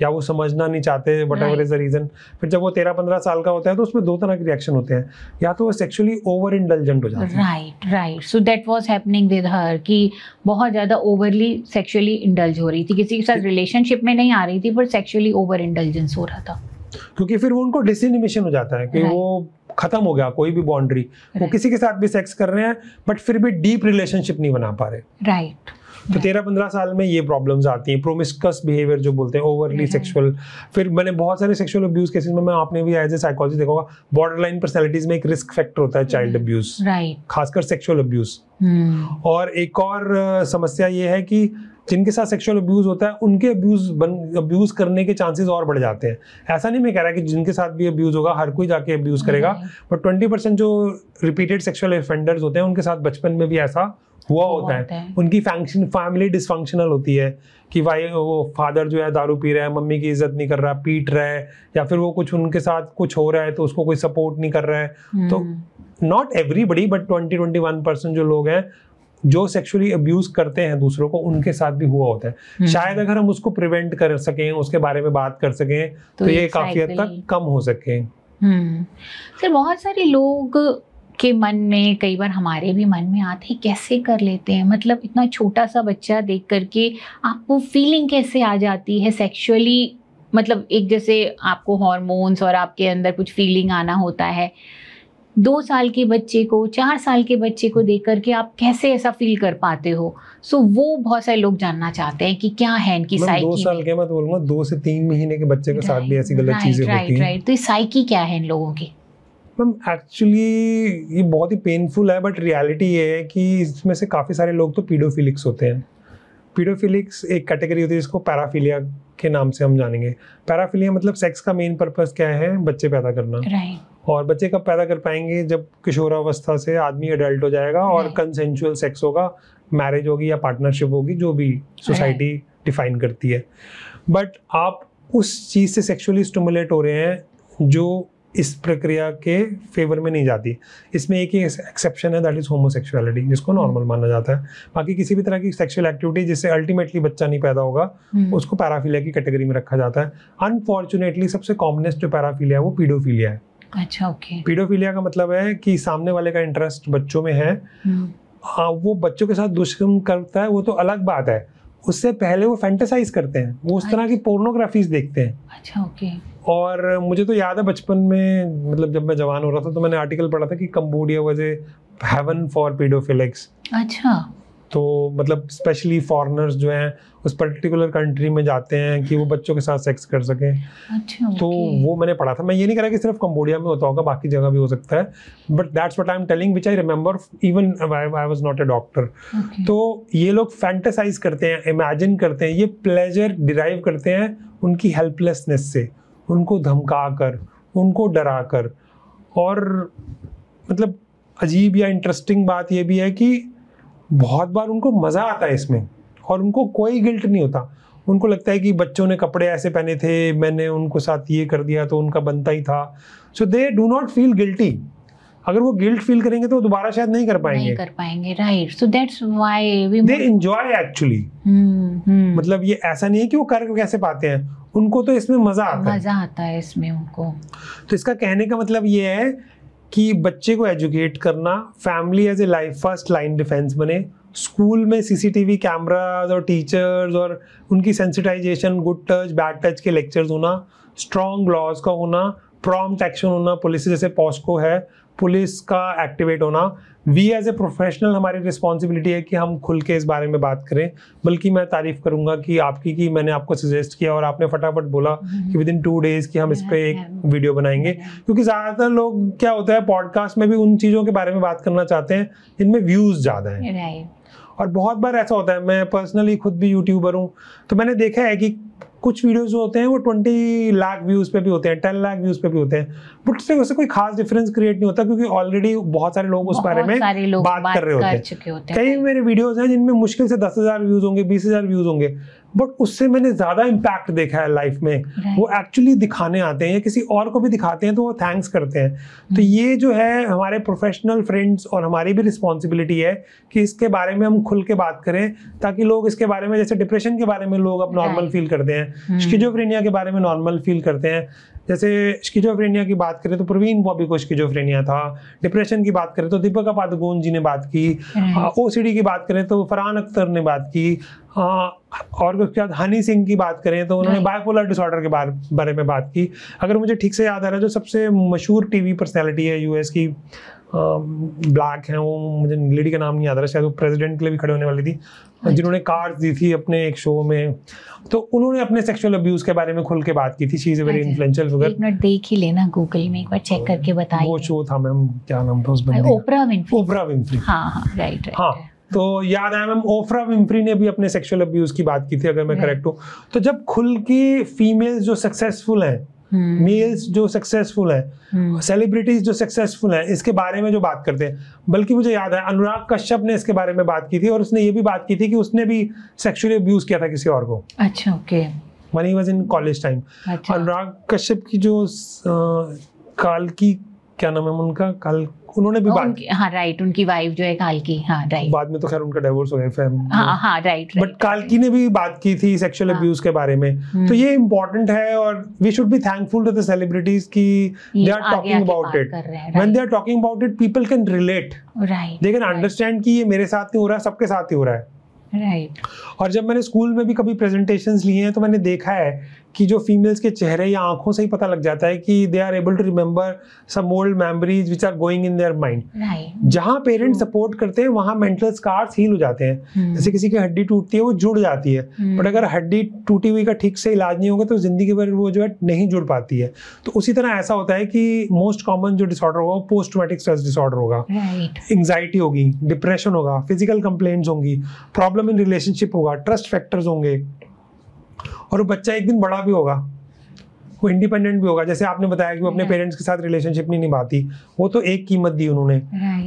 S3: या वो समझना नहीं चाहते, whatever is the reason. फिर जब वो 13-15 साल का होता है तो उसमें 2 तरह के रिएक्शन होते हैं, या तो वो सेक्सुअली ओवर इंडल्जेंट हो जाता है।
S2: Right. So that was happening with her, कि बहुत ज्यादा ओवरली सेक्सुअली इंडल्ज हो रही थी, किसी के साथ रिलेशनशिप में नहीं आ रही थी पर सेक्सुअली ओवर इंडल्जेंस हो रहा था,
S3: क्योंकि फिर वो उनको डिसइनिमेशन हो जाता है कि वो खत्म हो गया कोई भी बाउंड्री, वो किसी के साथ भी सेक्स कर रहे हैं बट फिर भी डीप रिलेशनशिप नहीं बना पा रहे।
S2: राइट।
S3: तो 13-15 साल में ये प्रॉब्लम्स आती हैं, प्रोमिस्कस बिहेवियर जो बोलते हैं, ओवरली सेक्सुअल। फिर मैंने बहुत सारे सेक्सुअल अब्यूज केसेस में, मैं आपने भी एज ए साइकोलॉजिस्ट देखा होगा, बॉर्डरलाइन पर्सनैलिटीज में एक रिस्क फैक्टर होता है चाइल्ड अब्यूज, खासकर सेक्सुअल अब्यूज। और एक और समस्या ये है कि जिनके साथ सेक्सुअल अब्यूज होता है उनके अब्यूज करने के चांसेस और बढ़ जाते हैं। ऐसा नहीं मैं कह रहा कि जिनके साथ भी अब्यूज होगा हर कोई जाके अब्यूज करेगा, बट 20% जो रिपीटेड सेक्सुअल ऑफेंडर्स होते हैं उनके साथ बचपन में भी ऐसा हुआ होता है। उनकी फैमिली डिसफंक्शनल होती है कि भाई वो फादर जो है दारू पी रहा है, मम्मी की इज्जत नहीं कर रहा, पीट रहा है, या फिर वो कुछ उनके साथ कुछ हो रहा है तो उसको कोई सपोर्ट नहीं कर रहा है। तो नॉट एवरीबडी बट 20-21% जो लोग हैं जो सेक्सुअली अब्यूज करते हैं दूसरों को, उनके साथ भी हुआ होता है। शायद अगर हम उसको प्रिवेंट कर सकें, उसके बारे में बात कर सकें तो ये काफी हद तक कम हो सके।
S2: सर, बहुत सारे लोग के मन में, कई बार हमारे भी मन में आते हैं, कैसे कर लेते हैं, मतलब इतना छोटा सा बच्चा देख करके आपको फीलिंग कैसे आ जाती है सेक्सुअली, मतलब एक जैसे आपको हार्मोन्स और आपके अंदर कुछ फीलिंग आना होता है, 2 साल के बच्चे को, 4 साल के बच्चे को देख करके आप कैसे ऐसा फील कर पाते हो? सो वो बहुत सारे लोग जानना चाहते हैं कि क्या है इनकी साइकी।
S3: 2 साल के, मैं तो बोलूँगा 2 से 3 महीने के बच्चे के साथ भी ऐसी गलत चीजें होती हैं।
S2: राइट। तो साइकी क्या है इन लोगों की?
S3: मैम एक्चुअली ये बहुत ही पेनफुल है, बट रियलिटी ये है कि इसमें से काफ़ी सारे लोग तो पीडोफिलिक्स होते हैं। पीडोफिलिक्स एक कैटेगरी होती है जिसको पैराफिलिया के नाम से हम जानेंगे। पैराफिलिया मतलब सेक्स का मेन पर्पस क्या है? बच्चे पैदा करना। और बच्चे कब पैदा कर पाएंगे? जब किशोरावस्था से आदमी अडल्ट हो जाएगा और कंसेंचुअल सेक्स होगा, मैरिज होगी या पार्टनरशिप होगी, जो भी सोसाइटी डिफाइन करती है। बट आप उस चीज़ से सेक्सुअली स्टिमुलेट हो रहे हैं जो इस प्रक्रिया के फेवर में नहीं जाती। इसमें एक ही एक्सेप्शन है, दैट इज होमोसेक्सुअलिटी, जिसको नॉर्मल माना जाता है। बाकी किसी भी तरह की सेक्सुअल एक्टिविटी जिससे अल्टीमेटली बच्चा नहीं पैदा होगा, उसको पैराफिलिया की कैटेगरी में रखा जाता है। अनफॉर्चुनेटली सबसे कॉमनेस्ट जो पैराफिलिया है वो पीडोफिलिया है।
S2: अच्छा, ओके।
S3: पीडोफिलिया का मतलब है कि सामने वाले का इंटरेस्ट बच्चों में है। हाँ, वो बच्चों के साथ दुष्कर्म करता है वो तो अलग बात है, उससे पहले वो फैंटेसाइज करते हैं, वो उस तरह की पोर्नोग्राफीज देखते हैं।
S2: अच्छा, ओके।
S3: और मुझे तो याद है बचपन में, मतलब जब मैं जवान हो रहा था तो मैंने आर्टिकल पढ़ा था कि Cambodia was a haven for paedophilics.
S2: अच्छा।
S3: तो मतलब स्पेशली फॉरेनर्स जो हैं उस पर्टिकुलर कंट्री में जाते हैं कि वो बच्चों के साथ सेक्स कर सकें।
S2: अच्छा,
S3: तो वो मैंने पढ़ा था। मैं ये नहीं कह रहा कि सिर्फ कंबोडिया में होता होगा, बाकी जगह भी हो सकता है, but that's what I am telling which I remember even I was not a doctor. तो ये लोग फैंटेसाइज करते हैं, इमेजिन करते हैं, ये प्लेजर डिराइव करते हैं उनकी हेल्पलेसनेस से, उनको धमका कर, उनको डरा कर। और मतलब अजीब या इंटरेस्टिंग बात ये भी है कि बहुत बार उनको मज़ा आता है इसमें और उनको कोई गिल्ट नहीं होता। उनको लगता है कि बच्चों ने कपड़े ऐसे पहने थे, मैंने उनको साथ ये कर दिया तो उनका बनता ही था। So they do not feel guilty. अगर वो गिल्ट फील करेंगे तो वो दोबारा शायद नहीं कर पाएंगे।
S2: Right. So that's why we
S3: they enjoy actually. मतलब ये ऐसा नहीं है कि वो कर कैसे पाते हैं, उनको तो इसमें मजा आता है
S2: इसमें उनको।
S3: तो इसका कहने का मतलब ये है कि बच्चे को एजुकेट करना, family as a life first line defence बने, स्कूल में सीसीटीवी कैमरास और टीचर्स और उनकी sensitisation, good touch bad touch के लेक्चर्स होना, स्ट्रॉन्ग लॉज का होना, प्रॉम्प्ट एक्शन होना, पुलिस जैसे पॉस्को है, पुलिस का एक्टिवेट होना। वी एज ए प्रोफेशनल हमारी रिस्पॉन्सिबिलिटी है कि हम खुल के इस बारे में बात करें। बल्कि मैं तारीफ करूंगा कि आपकी, कि मैंने आपको सजेस्ट किया और आपने फटाफट बोला कि विद इन 2 days कि हम इस पे एक वीडियो बनाएंगे। क्योंकि ज़्यादातर लोग क्या होता है, पॉडकास्ट में भी उन चीज़ों के बारे में बात करना चाहते हैं जिनमें व्यूज़ ज़्यादा हैं। और बहुत बार ऐसा होता है, मैं पर्सनली खुद भी यूट्यूबर हूँ, तो मैंने देखा है कि कुछ वीडियोस जो होते हैं वो 20 लाख व्यूज़ पे भी होते हैं, 10 लाख व्यूज़ पे भी होते हैं, बट उससे वैसे कोई खास डिफरेंस क्रिएट नहीं होता क्योंकि ऑलरेडी बहुत सारे लोग उस बारे में बात कर रहे होते हैं। कई मेरे वीडियोस हैं जिनमें मुश्किल से 10,000 व्यूज़ होंगे, 20,000 व्यूज़ होंगे, बट उससे मैंने ज़्यादा इम्पैक्ट देखा है लाइफ में। वो एक्चुअली दिखाने आते हैं या किसी और को भी दिखाते हैं तो वो थैंक्स करते हैं। तो ये जो है हमारे प्रोफेशनल फ्रेंड्स और हमारी भी रिस्पॉन्सिबिलिटी है कि इसके बारे में हम खुल के बात करें, ताकि लोग इसके बारे में, जैसे डिप्रेशन के बारे में लोग अब नॉर्मल फील करते हैं, स्किज़ोफ्रेनिया के बारे में नॉर्मल फील करते हैं। जैसे स्किज़ोफ्रेनिया की बात करें तो प्रवीण बॉबी को स्किज़ोफ्रेनिया था, डिप्रेशन की बात करें तो दीपिका पादुकोण जी ने बात की, ओसीडी की बात करें तो फरहान अख्तर ने बात की, और उसके बाद हनी सिंह की बात करें तो उन्होंने बाइपोलर डिसऑर्डर के बारे में बात की। अगर मुझे ठीक से याद आ रहा है, जो सबसे मशहूर टीवी पर्सनैलिटी है यूएस की, ब्लैक है वो, मुझे लेडी का नाम नहीं याद आ रहा, शायद वो प्रेसिडेंट के लिए भी खड़े होने वाली थी, जिन्होंने कार्ड्स दी थी अपने एक शो में, तो उन्होंने अपने सेक्सुअल अब्यूज के बारे में खुल के बात की थी। She is a very influential figure.
S2: एक मिनट देख ही लेना गूगल में, एक बार चेक करके बताइए।
S3: वो शो था मैम, क्या नाम था उस बंदे का? ओपरा विंफ्री।
S2: हाँ, राइट।
S3: हाँ, तो याद आया मैम, ओपरा विंफ्री ने भी अपने सेक्सुअल अब्यूज की बात की थी, अगर मैं करेक्ट हूँ। तो जब खुल के फीमेल्स जो सक्सेसफुल हैं, मेल्स जो सक्सेसफुल हैं, सेलिब्रिटीज जो सक्सेसफुल हैं, इसके बारे में जो बात करते हैं, बल्कि मुझे याद है अनुराग कश्यप ने इसके बारे में बात की थी और उसने ये भी बात की थी कि उसने भी सेक्सुअली अब्यूज किया था किसी और को।
S2: अच्छा, okay.
S3: When he was in college time. Anurag Kashyap की जो काल्की, क्या नाम है उनका, उन्होंने भी बात की।
S2: हाँ, राइट, उनकी वाइफ जो है काल्की। हाँ, राइट। बाद
S3: में तो खैर उनका डिवोर्स हो गया।
S2: हाँ, राइट।
S3: बट काल्की ने भी बात की थी सेक्सुअल अब्यूज के बारे में। तो ये इम्पोर्टेंट है और we should be thankful to the celebrities कि they are talking about it. When they are talking about it, people can relate, they can understand कि ये मेरे साथ नहीं हो रहा है, सबके साथ ही हो रहा है।
S2: राइट।
S3: और जब मैंने स्कूल में भी कभी प्रेजेंटेशंस लिए हैं तो मैंने देखा है कि जो फीमेल्स के चेहरे या आंखों से ही पता लग जाता है कि they are able to remember some old memories which are going in their mind. जहाँ पेरेंट्स सपोर्ट करते हैं वहाँ मेंटल स्कार्स हील हो जाते हैं। जैसे किसी की हड्डी टूटती है वो जुड़ जाती है, बट अगर हड्डी टूटी हुई का ठीक से इलाज नहीं होगा तो जिंदगी भर वो जो है नहीं जुड़ पाती है। तो उसी तरह ऐसा होता है कि मोस्ट कॉमन जो डिसऑर्डर होगा वो पोस्ट ट्रॉमेटिक स्ट्रेस डिसऑर्डर होगा, एंग्जाइटी होगी, डिप्रेशन होगा, फिजिकल कंप्लेंट्स होंगी, प्रॉब्लम इन रिलेशनशिप होगा, ट्रस्ट फैक्टर्स होंगे, और वो बच्चा एक दिन बड़ा भी होगा, वो इंडिपेंडेंट भी होगा। जैसे आपने बताया कि वो अपने पेरेंट्स के साथ रिलेशनशिप नहीं निभाती, वो तो एक कीमत दी उन्होंने,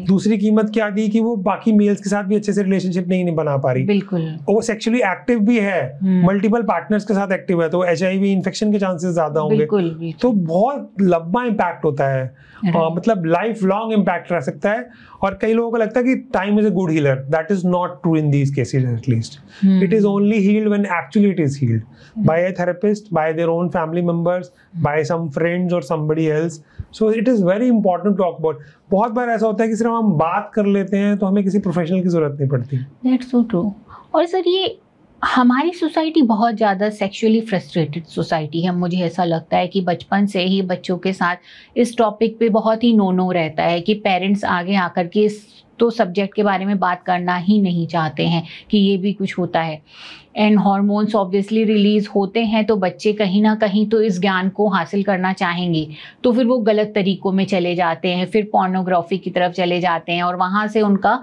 S3: दूसरी कीमत क्या दी कि वो बाकी मेल्स के साथ भी अच्छे से रिलेशनशिप नहीं बना पा रही।
S2: बिल्कुल।
S3: वो सेक्सुअली एक्टिव भी है, मल्टीपल पार्टनर्स के साथ एक्टिव है, तो HIV इन्फेक्शन के चांसेस ज्यादा होंगे। तो बहुत लंबा इम्पैक्ट होता है, मतलब लाइफ लॉन्ग इम्पैक्ट रह सकता है। और कई लोगों को लगता है कि time is a good healer, that is not true in these cases at least. It is only healed when actually it is healed by a therapist, by their own family members, by some friends और somebody else. So it is very important to talk about. बहुत बार ऐसा होता है कि सिर्फ हम बात कर लेते हैं तो हमें किसी प्रोफेशनल की जरूरत नहीं पड़ती।
S2: That's so true. और सर ये हमारी सोसाइटी बहुत ज़्यादा सेक्सुअली फ्रस्ट्रेटेड सोसाइटी है। मुझे ऐसा लगता है कि बचपन से ही बच्चों के साथ इस टॉपिक पे बहुत ही नो रहता है कि पेरेंट्स आगे आकर के इस तो सब्जेक्ट के बारे में बात करना ही नहीं चाहते हैं कि ये भी कुछ होता है। एंड हार्मोन्स ऑब्वियसली रिलीज होते हैं तो बच्चे कहीं ना कहीं तो इस ज्ञान को हासिल करना चाहेंगे, तो फिर वो गलत तरीक़ों में चले जाते हैं, फिर पोर्नोग्राफी की तरफ चले जाते हैं, और वहाँ से उनका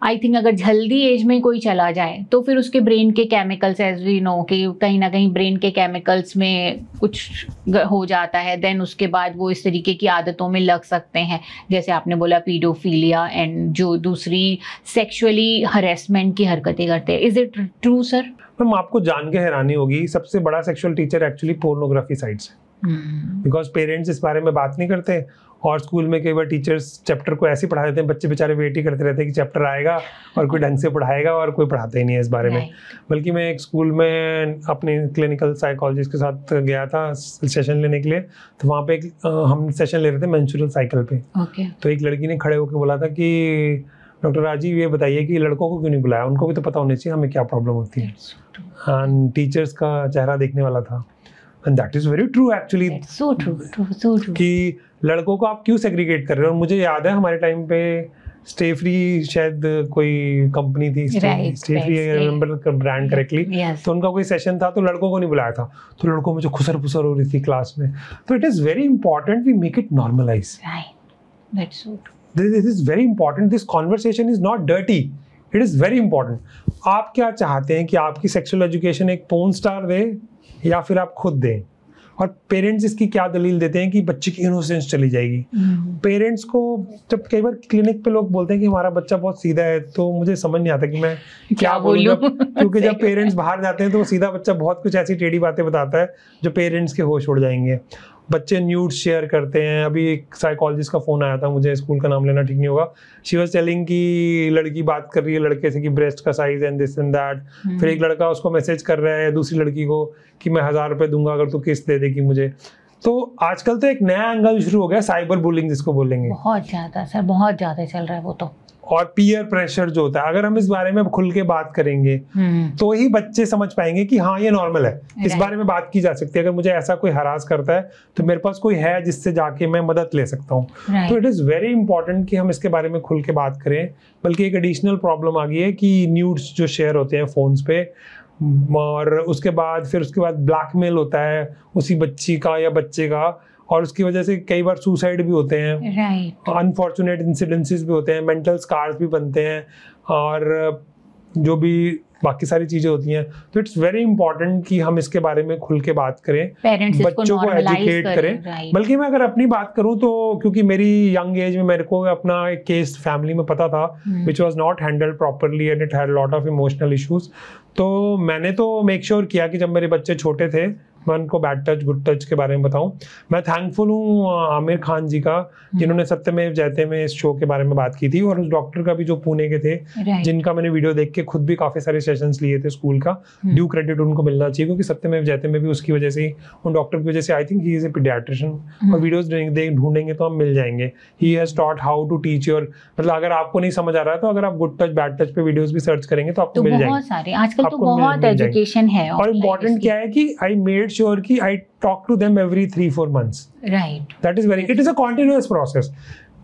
S2: आई थिंक अगर जल्दी एज में कोई चला जाए तो फिर उसके ब्रेन के केमिकल्स, एज वी नो कि कहीं ना कहीं ब्रेन के केमिकल्स में कुछ हो जाता है, देन उसके बाद वो इस तरीके की आदतों में लग सकते हैं, जैसे आपने बोला पीडोफीलिया एंड जो दूसरी सेक्सुअली हरेसमेंट की हरकतें करते हैं। Is it true sir?
S3: Ma'am आपको जान के हैरानी होगी, सबसे बड़ा sexual teacher actually pornography sites है, बिकॉज पेरेंट्स इस बारे में बात नहीं करते। और स्कूल में कई बार टीचर्स चैप्टर को ऐसे पढ़ा देते हैं, बच्चे बेचारे वेट ही करते रहते हैं कि चैप्टर आएगा और कोई ढंग से पढ़ाएगा, और कोई पढ़ाता ही नहीं है इस बारे में। बल्कि मैं एक स्कूल में अपने क्लिनिकल साइकोलॉजिस्ट के साथ गया था सेशन लेने के लिए, तो वहाँ पे हम सेशन ले रहे थे मेंस्ट्रुअल साइकिल पे। तो एक लड़की ने खड़े होकर बोला था कि डॉक्टर राजीव ये बताइए कि लड़कों को क्यों नहीं बुलाया, उनको भी तो पता होना चाहिए हमें क्या प्रॉब्लम होती है। एंड टीचर्स का चेहरा देखने वाला था, and that is very true actually.
S2: So true
S3: कि लड़कों को आप क्यों सेग्रीगेट कर रहे हो। और मुझे याद है हमारे टाइम पे स्टे फ्री शायद कोई कंपनी थी, stay free remember brand correctly, तो उनका कोई सेशन था तो लड़कों को नहीं बुलाया था, तो लड़कों में जो खुसर फुसर हो रही थी क्लास में। तो it is very important we make it normalise.
S2: That's so true.
S3: This is very important. This conversation is not dirty. It is very important. आप क्या चाहते हैं कि आपकी सेक्सुअल एजुकेशन एक पोर्न स्टार दे या फिर आप खुद दें? और पेरेंट्स इसकी क्या दलील देते हैं कि बच्चे की इनोसेंस चली जाएगी। पेरेंट्स को जब कई बार क्लिनिक पे लोग बोलते हैं कि हमारा बच्चा बहुत सीधा है, तो मुझे समझ नहीं आता कि मैं क्या बोलूं, क्योंकि जब पेरेंट्स बाहर जाते हैं तो वो सीधा बच्चा बहुत कुछ ऐसी टेढ़ी बातें बताता है जो पेरेंट्स के होश उड़ जाएंगे। बच्चे न्यूड्स शेयर करते हैं। अभी एक साइकोलॉजिस्ट का फोन आया था, मुझे स्कूल का नाम लेना ठीक नहीं होगा, शी वाज टेलिंग कि लड़की बात कर रही है लड़के से कि ब्रेस्ट का size and this and that, फिर एक लड़का उसको मैसेज कर रहा है दूसरी लड़की को कि मैं 1000 रुपये दूंगा अगर तू किस्त दे देगी मुझे। तो आजकल तो एक नया एंगल शुरू हो गया, साइबर बुलिंग जिसको बोलेंगे।
S2: बहुत ज्यादा सर, बहुत ज्यादा चल रहा है वो तो।
S3: और पीयर प्रेशर जो होता है, अगर हम इस बारे में खुल के बात करेंगे तो ही बच्चे समझ पाएंगे कि हाँ ये नॉर्मल है, इस बारे में बात की जा सकती है। अगर मुझे ऐसा कोई हरास करता है तो मेरे पास कोई है जिससे जाके मैं मदद ले सकता हूँ। तो इट इज़ वेरी इंपॉर्टेंट कि हम इसके बारे में खुल के बात करें। बल्कि एक एडिशनल प्रॉब्लम आ गई है कि न्यूड्स जो शेयर होते हैं फ़ोन्स पे, और उसके बाद ब्लैकमेल होता है उसी बच्ची का या बच्चे का, और उसकी वजह से कई बार सुसाइड भी होते हैं, अनफॉर्चुनेट इंसिडेंसेस भी होते हैं, मेंटल स्कार्स भी बनते हैं, और जो भी बाकी सारी चीजें होती हैं। तो इट्स वेरी इंपॉर्टेंट कि हम इसके बारे में खुल के बात करें, बच्चों को एजुकेट करें। बल्कि मैं अगर अपनी बात करूं तो क्योंकि मेरी यंग एज में मेरे को अपना एक केस फैमिली में पता था which was not handled properly and it had lot of emotional issues. तो मैंने तो मेक श्योर किया कि जब मेरे बच्चे छोटे थे मैं उनको बैड टच गुड टच के बारे में बताऊं। मैं थैंकफुल हूँ आमिर खान जी का, जिन्होंने सत्यमेव जयते में इस शो के बारे में बात की थी, और उस डॉक्टर का भी जो पुणे के थे, जिनका मैंने वीडियो देख के खुद भी काफी सारे सेशंस लिए थे स्कूल का। ड्यू क्रेडिट उनको मिलना चाहिए, क्योंकि सत्यमेव जयते में भी उसकी वजह से, उन डॉक्टर की वजह से, I think he is a paediatrician, और वीडियोस ढूंढेंगे तो हम मिल जाएंगे। He has taught how to teach your, मतलब अगर आपको नहीं समझ आ रहा है तो अगर आप गुड टच बैड टच पे वीडियोस भी सर्च करेंगे तो आपको मिल जाएंगे।
S2: आजकल तो बहुत एजुकेशन है।
S3: और इम्पोर्टेंट क्या है कि आई मेड श्योर कि I talk to them every 3-4 months.
S2: Right,
S3: that is very, it is a continuous process.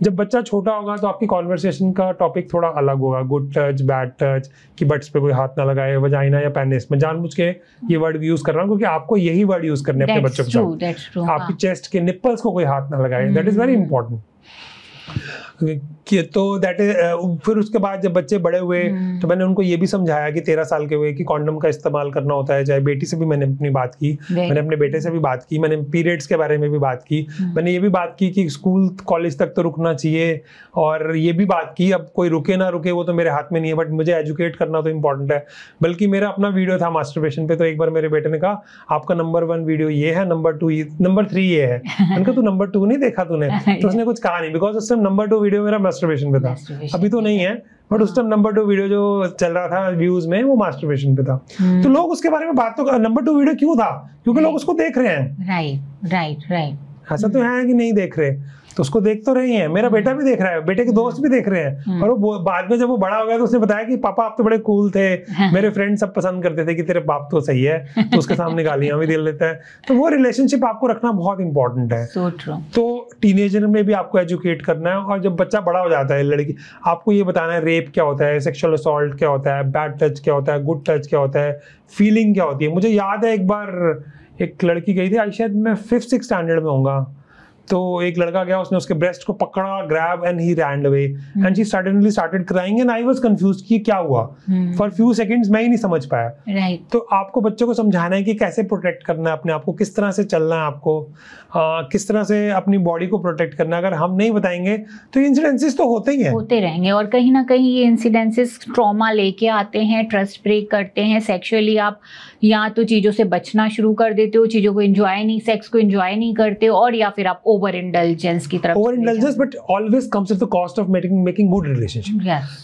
S3: जब बच्चा छोटा होगा तो आपकी कॉन्वर्सेशन का टॉपिक थोड़ा अलग होगा. गुड टच, बैड टच, कि बट्स पे कोई हाथ ना लगाए, वजाइना या पेनिस. मैं जानबूझ के ये वर्ड यूज कर रहा हूँ क्योंकि आपको यही वर्ड यूज करने अपने बच्चों के साथ. आपकी चेस्ट के निप्पल्स को कोई हाथ ना लगाए. That is very important. तो दैट इज. फिर उसके बाद जब बच्चे बड़े हुए तो मैंने उनको ये भी समझाया कि 13 साल के हुए कि कॉन्डम का इस्तेमाल करना होता है. चाहे बेटी से भी मैंने अपनी बात की, मैंने अपने बेटे से भी बात की, मैंने पीरियड्स के बारे में भी बात की, मैंने ये भी बात की कि स्कूल कॉलेज तक तो रुकना चाहिए, और ये भी बात की अब कोई रुके ना रुके वो तो मेरे हाथ में नहीं है, बट मुझे एजुकेट करना तो इम्पोर्टेंट है. बल्कि मेरा अपना वीडियो था मास्टरबेशन पे, तो एक बार मेरे बेटे ने कहा आपका नंबर 1 वीडियो ये है, नंबर 2 नंबर 3 ये है. मैंने कहा तू नंबर 2 नहीं देखा तूने? तो उसने कुछ कहा नहीं, बिकॉज उस टाइम नंबर 2 वीडियो मेरा मास्टरबेशन पे था. अभी तो नहीं है, बट उस टाइम नंबर 2 वीडियो जो चल रहा था व्यूज में वो मास्टरबेशन पे था. तो लोग उसके बारे में बात तो, नंबर 2 वीडियो क्यों था? क्योंकि लोग उसको देख रहे हैं.
S2: Right right right.
S3: ऐसा तो है कि नहीं देख रहे, तो उसको देख तो रहे हैं. मेरा बेटा भी देख रहा है, बेटे के दोस्त भी देख रहे हैं. और वो बाद में जब वो बड़ा हो गया तो उसने बताया कि पापा आप तो बड़े कूल थे, मेरे फ्रेंड सब पसंद करते थे कि तेरे बाप तो सही है, तो उसके सामने गालियां भी दे लेता है. तो वो रिलेशनशिप आपको रखना बहुत इंपॉर्टेंट है. तो टीनेजर में भी आपको एजुकेट करना है, और जब बच्चा बड़ा हो जाता है, लड़की, आपको ये बताना है रेप क्या होता है, सेक्सुअल असॉल्ट क्या होता है, बैड टच क्या होता है, गुड टच क्या होता है, फीलिंग क्या होती है. मुझे याद है एक बार एक लड़की गई थी, आई शायद मैं 5th-6th स्टैंडर्ड में होऊंगा, तो एक लड़का गया, उसने उसके ब्रेस्ट को पकड़ा, grab, and he ran away, and she suddenly started crying, and I was confused कि क्या हुआ. फॉर फ्यू सेकंड्स मैं ही नहीं समझ पाया. तो आपको बच्चों को समझाना है कि कैसे प्रोटेक्ट करना है अपने आप को, किस तरह से चलना है आपको, किस तरह से अपनी बॉडी को प्रोटेक्ट करना है. अगर हम नहीं बताएंगे तो इंसिडेंसेस तो होते ही हैं,
S2: होते रहेंगे, और कहीं ना कहीं ये इंसिडेंसेस ट्रॉमा लेके आते हैं, ट्रस्ट ब्रेक करते हैं. सेक्सुअली आप या तो चीज़ों से बचना शुरू कर देते हो, चीज़ों को एंजॉय नहीं, सेक्स को एंजॉय नहीं करते हो, और या फिर आप ओवर इंडल्जेंस की तरफ.
S3: Over indulgence but always comes at the cost of making good relationship.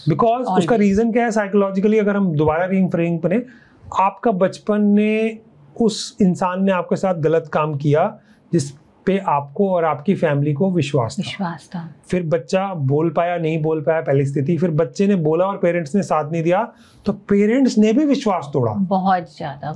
S3: Because उसका रीजन क्या है साइकोलॉजिकली, अगर हम दोबारा रीफ्रेम करें, आपका बचपन ने, उस इंसान ने आपके साथ गलत काम किया जिस पे आपको और आपकी फैमिली को विश्वास था. फिर बच्चा बोल पाया, नहीं बोल पाया, पहली स्थिति. फिर बच्चे ने बोला और पेरेंट्स ने साथ नहीं दिया, तो पेरेंट्स ने भी विश्वास तोड़ा
S2: बहुत ज्यादा.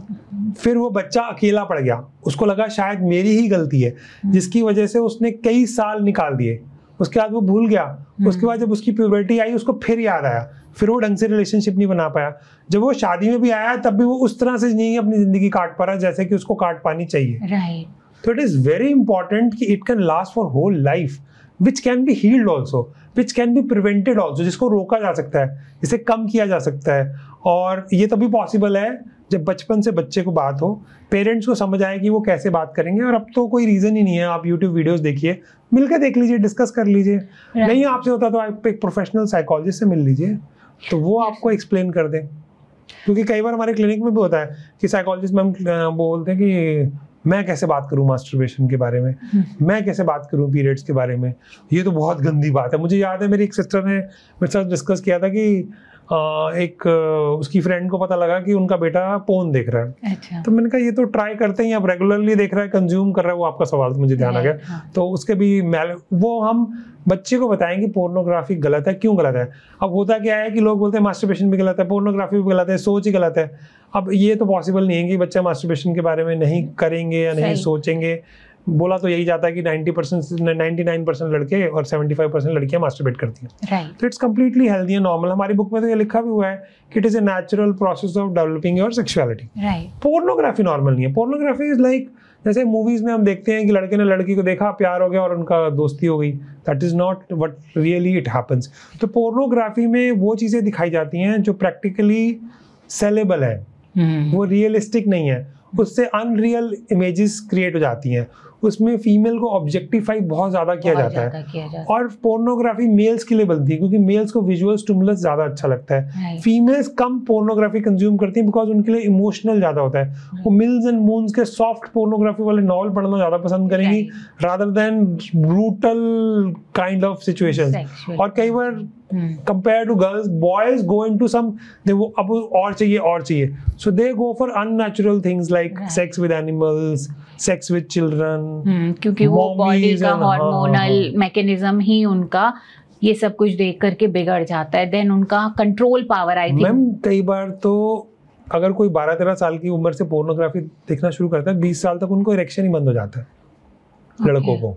S2: फिर
S3: वो बच्चा अकेला पड़ गया, उसको लगा शायद मेरी ही गलती है, जिसकी वजह से उसने कई साल निकाल दिए. उसके बाद वो भूल गया. उसके बाद जब उसकी प्यूबर्टी आई, उसको फिर याद आया, फिर वो ढंग से रिलेशनशिप नहीं बना पाया. जब वो शादी में भी आया तब भी वो उस तरह से नहीं अपनी जिंदगी काट पा रहा जैसे कि उसको काट पानी चाहिए.
S2: Right.
S3: So it is very important कि it can last for whole life, which can be healed also, which can be prevented also, जिसको रोका जा सकता है, जिसे कम किया जा सकता है. और ये तभी पॉसिबल है जब बचपन से बच्चे को बात हो, पेरेंट्स को समझ आए कि वो कैसे बात करेंगे. और अब तो कोई रीज़न ही नहीं है, आप यूट्यूब वीडियोस देखिए, मिलकर देख लीजिए, डिस्कस कर लीजिए. नहीं आपसे होता तो आप एक प्रोफेशनल साइकोलॉजिस्ट से मिल लीजिए, तो वो आपको एक्सप्लेन कर दें. क्योंकि कई बार हमारे क्लिनिक में भी होता है कि साइकोलॉजिस्ट मैम बोलते हैं कि मैं कैसे बात करूं मास्टरबेशन के बारे में, मैं कैसे बात करूं पीरियड्स के बारे में, ये तो बहुत गंदी बात है. मुझे याद है मेरी एक सिस्टर ने मेरे साथ डिस्कस किया था कि उसकी फ्रेंड को पता लगा कि उनका बेटा पोर्न देख रहा है.
S2: अच्छा.
S3: तो मैंने कहा ये तो ट्राई करते हैं, आप रेगुलरली देख रहा है, कंज्यूम कर रहा है, वो आपका सवाल तो मुझे ध्यान आ गया.
S2: हाँ.
S3: तो उसके भी वो हम बच्चे को बताएं कि पोर्नोग्राफी गलत है, क्यों गलत है. अब होता क्या है कि लोग बोलते हैं मास्टरबेशन भी गलत है, पोर्नोग्राफी भी गलत है, सोच ही गलत है. अब ये तो पॉसिबल नहीं है कि बच्चा मास्टरबेशन के बारे में नहीं करेंगे या नहीं सोचेंगे. बोला तो यही जाता है कि 99% लड़के और 75% लड़कियां मास्टरबेट करती हैं. तो it's completely healthy and normal. हमारी बुक में तो ये लिखा भी हुआ है कि it is a natural process of developing your sexuality. Pornography normal नहीं है. पोर्नोग्राफी इज लाइक, जैसे मूवीज में हम देखते हैं कि लड़के ने लड़की को देखा, प्यार हो गया और उनका दोस्ती हो गई. That is not what really it happens. तो पोर्नोग्राफी में वो चीजें दिखाई जाती हैं जो प्रैक्टिकली सेलेबल है, वो रियलिस्टिक नहीं है, उससे अनरियल इमेजेस क्रिएट हो जाती हैं. उसमें फीमेल को ऑब्जेक्टिफाई बहुत ज्यादा किया जाता है. और पोर्नोग्राफी मेल्स के लिए बनती है क्योंकि मेल्स को विजुअल स्टिमुलस ज्यादा अच्छा लगता है. फीमेल्स कम पोर्नोग्राफी कंज्यूम करती हैं बिकॉज उनके लिए इमोशनल ज्यादा होता है. वो मिल्स एंड मून्स के सॉफ्ट पोर्नोग्राफी वाले नॉवल पढ़ना ज्यादा पसंद करेंगी rather than brutal kind of situation. और कई बार compared to girls, boys go into some, वो अब और चाहिए, so they go for unnatural things like sex with animals, sex with children.
S2: क्योंकि वो बॉडी का हार्मोनल मैकेनिज्म ही उनका ये सब कुछ देख करके बिगड़ जाता है. देन उनका control power, I think
S3: ma'am कई बार तो अगर कोई 12-13 साल की उम्र से पोर्नोग्राफी देखना शुरू करता है, 20 साल तक उनको इरेक्शन ही बंद हो जाता है लड़कों को,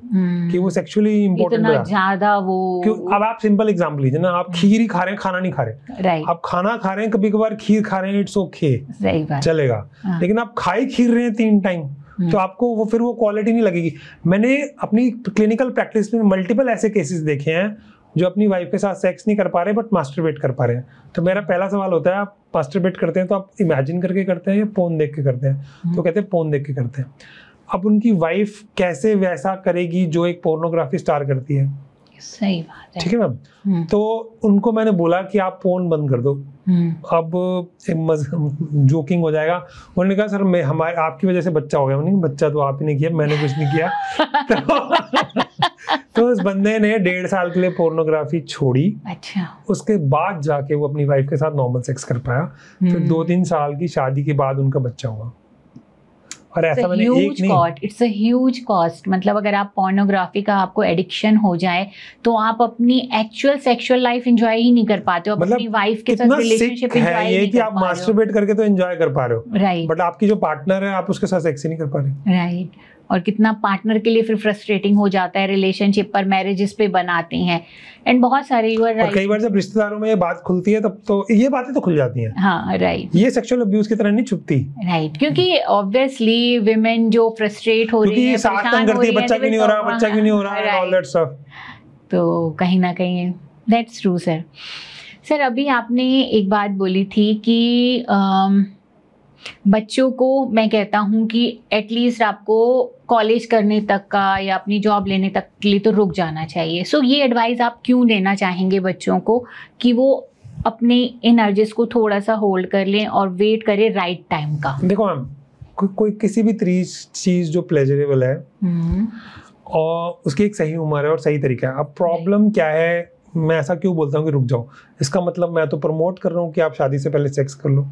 S3: कि वो सेक्सुअली इंपॉर्टेंट
S2: इतना ज्यादा वो।
S3: क्यों? अब आप सिंपल एग्जांपल लीजिए ना, आप खीर ही खा रहे हैं, खाना नहीं खा रहे,
S2: राइट,
S3: आप खाना खा रहे हैं, कभी कभार खीर खा रहे हैं, इट्स ओके,
S2: सही बात,
S3: चलेगा, लेकिन आप खाई खीर रहे हैं 3 टाइम, तो आपको वो फिर वो क्वालिटी नहीं लगेगी। मैंने अपनी क्लिनिकल प्रैक्टिस में मल्टीपल ऐसे केसेस देखे हैं जो अपनी वाइफ के साथ सेक्स नहीं कर पा रहे बट मास्टरबेट कर पा रहे हैं। तो मेरा पहला सवाल होता है, आप मास्टरबेट करते हैं तो आप इमेजिन करके करते हैं या पोर्न देख के करते हैं? तो कहते हैं पोर्न देख के करते हैं। अब उनकी वाइफ कैसे वैसा करेगी जो एक पोर्नोग्राफी स्टार करती है?
S2: सही बात है,
S3: ठीक है मैम। तो उनको मैंने बोला कि आप पोर्न बंद कर दो। अब जोकिंग हो जाएगा, उन्होंने कहा सर मैं हमारे आपकी वजह से बच्चा हो गया। नहीं, बच्चा तो आप ही ने किया, मैंने कुछ नहीं किया। तो उस बंदे ने 1.5 साल के लिए पोर्नोग्राफी छोड़ी।
S2: अच्छा,
S3: उसके बाद जाके वो अपनी वाइफ के साथ नॉर्मल सेक्स कर पाया। फिर 2-3 साल की शादी के बाद उनका बच्चा हुआ। और ऐसा मैंने एक नहीं,
S2: इट्स अ ह्यूज कॉस्ट। मतलब अगर आप पोर्नोग्राफी का आपको एडिक्शन हो जाए तो आप अपनी एक्चुअल सेक्सुअल लाइफ एंजॉय ही नहीं कर पाते हो,
S3: मतलब
S2: अपनी वाइफ के साथ रिलेशनशिप एंजॉय नहीं कर पा रहे हो।
S3: कि आप मास्टरबेट करके तो एंजॉय कर पा रहे हो,
S2: राइट,
S3: बट आपकी जो पार्टनर है आप उसके साथ सेक्स ही नहीं कर पा रहे,
S2: राइट। और कितना पार्टनर के लिए फिर फ्रस्ट्रेटिंग हो जाता है रिलेशनशिप पर, मैरिजेस पे बनाती हैं, एंड बहुत सारे यू आर राइट।
S3: और कई बार जब रिश्तेदारों में ये बात खुलती है तब तो ये बातें तो खुल जाती हैं।
S2: हाँ, राइट,
S3: ये सेक्सुअल अब्यूज की तरह नहीं छुपती,
S2: राइट, क्योंकि ऑब्वियसली विमेन जो फ्रस्ट्रेट हो रही है,
S3: परेशान हो रही है, बच्चा क्यों नहीं हो रहा, बच्चा क्यों नहीं हो रहा है, ऑल दैट स्टफ।
S2: तो कहीं ना कहीं दैट्स ट्रू सर। सर अभी आपने एक बात बोली थी कि बच्चों को, मैं कहता हूँ कि एटलीस्ट आपको कॉलेज करने तक का या अपनी जॉब लेने तक के लिए तो रुक जाना चाहिए। सो ये एडवाइस आप क्यों देना चाहेंगे बच्चों को कि वो अपने इन अर्जेस को थोड़ा सा होल्ड कर लें और वेट करें राइट टाइम का?
S3: देखो मैम, कोई किसी भी चीज जो प्लेजरेबल है और उसकी एक सही उम्र है और सही तरीका है। अब प्रॉब्लम क्या है, मैं ऐसा क्यों बोलता हूँ कि रुक जाओ, इसका मतलब मैं तो प्रमोट कर रहा हूँ कि आप शादी से पहले सेक्स कर लो।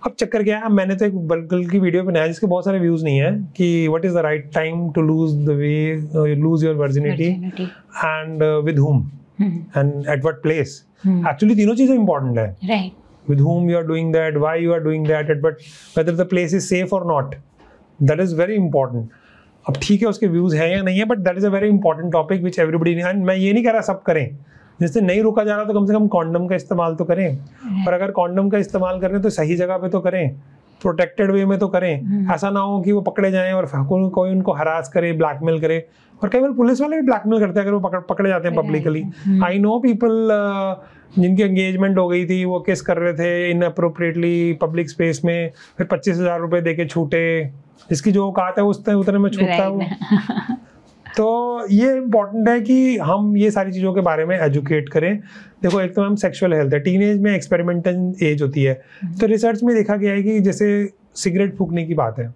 S3: अब चक्कर क्या है, मैंने तो एक बल्कि की वीडियो बनाया जिसके बहुत सारे व्यूज नहीं है कि what is the right time to lose your virginity and with whom and at what place. Actually तीनों चीजें इंपॉर्टेंट है,
S2: right,
S3: with whom you are doing that, why you are doing that, but whether the place is safe or not, that is very important. अब ठीक है उसके views हैं या नहीं है, but that is a very important topic which everybody, and मैं ये नहीं कह रहा सब करें, जिससे नहीं रुका जा रहा तो कम से कम कॉन्डम का इस्तेमाल तो करें, और अगर कॉन्डम का इस्तेमाल करें तो सही जगह पे तो करें, प्रोटेक्टेड वे में तो करें। ऐसा ना हो कि वो पकड़े जाएं और कोई उनको हरास करे, ब्लैकमेल करे, और कई बार पुलिस वाले भी ब्लैकमेल करते हैं अगर वो पकड़े जाते हैं पब्लिकली। आई नो पीपल जिनकी एंगेजमेंट हो गई थी, वो किस कर रहे थे इनअप्रोप्रिएटली पब्लिक स्पेस में, फिर 25,000 रुपए दे के छूटे, जिसकी जो औकात है उतने में छूटता है वो। तो ये इम्पोर्टेंट है कि हम ये सारी चीज़ों के बारे में एजुकेट करें। देखो, एक तो हम सेक्सुअल हेल्थ है, टीनेज में एक्सपेरिमेंटल एज होती है, तो रिसर्च में देखा गया है कि जैसे सिगरेट फूकने की बात है,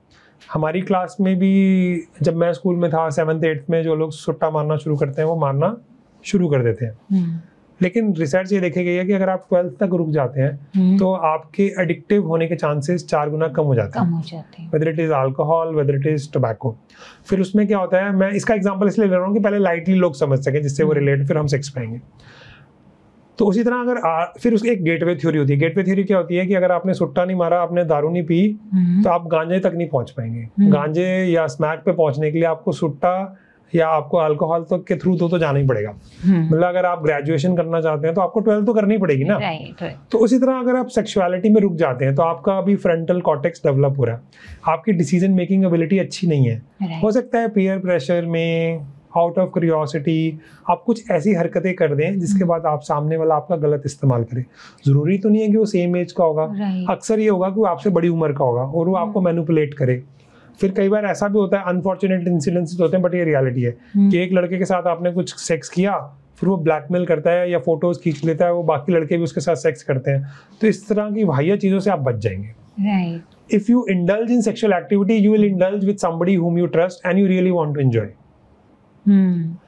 S3: हमारी क्लास में भी जब मैं स्कूल में था 7th 8th में जो लोग सुट्टा मारना शुरू करते हैं वो मारना शुरू कर देते हैं। लेकिन रिसर्च ये देखी गई है कि अगर आप 12th तक रुक जाते हैं तो आपके एडिक्टिव होने के चांसेस 4 गुना कम हो जाते हैं, whether it is alcohol, whether it is tobacco. फिर उसमें क्या होता है, मैं इसका एग्जांपल इसलिए ले रहा हूँ कि पहले लाइटली लोग समझ सकें, जिससे वो रिलेट, फिर हम सेक्स पाएंगे। तो उसी तरह अगर फिर उसकी एक गेटवे थ्योरी होती है। गेटवे थ्योरी क्या होती है कि अगर आपने सुट्टा नहीं मारा, आपने दारू नहीं पी, तो आप गांजे तक नहीं पहुंच पाएंगे। गांजे या स्मैक पे पहुंचने के लिए आपको सुट्टा या आपको अल्कोहल तो के थ्रू तो जाना ही पड़ेगा। मतलब अगर आप ग्रेजुएशन करना चाहते हैं तो आपको 12th तो करनी ही पड़ेगी ना। तो उसी तरह अगर आप सेक्सुअलिटी में रुक जाते हैं तो आपका अभी फ्रंटल कॉर्टेक्स डेवलप हो रहा है, आपकी डिसीजन मेकिंग एबिलिटी अच्छी नहीं है। हो सकता है पीयर प्रेशर में, आउट ऑफ क्यूरियोसिटी, आप कुछ ऐसी हरकतें कर दें जिसके बाद आप सामने वाला आपका गलत इस्तेमाल करे। जरूरी तो नहीं है कि वो सेम एज का होगा, अक्सर ये होगा कि वो आपसे बड़ी उम्र का होगा और वो आपको मैनिपुलेट करे। फिर कई बार ऐसा भी होता है, अनफॉर्चुनेट इंसिडेंट्स होते हैं, बट ये रियलिटी है कि एक लड़के के साथ आपने कुछ सेक्स किया, फिर वो ब्लैकमेल करता है या फोटोज खींच लेता है, वो बाकी लड़के भी उसके साथ सेक्स करते हैं। तो इस तरह की वाहिया चीजों से आप बच जाएंगे। If you indulge in sexual activity, you will indulge with somebody whom you trust and you really want to enjoy.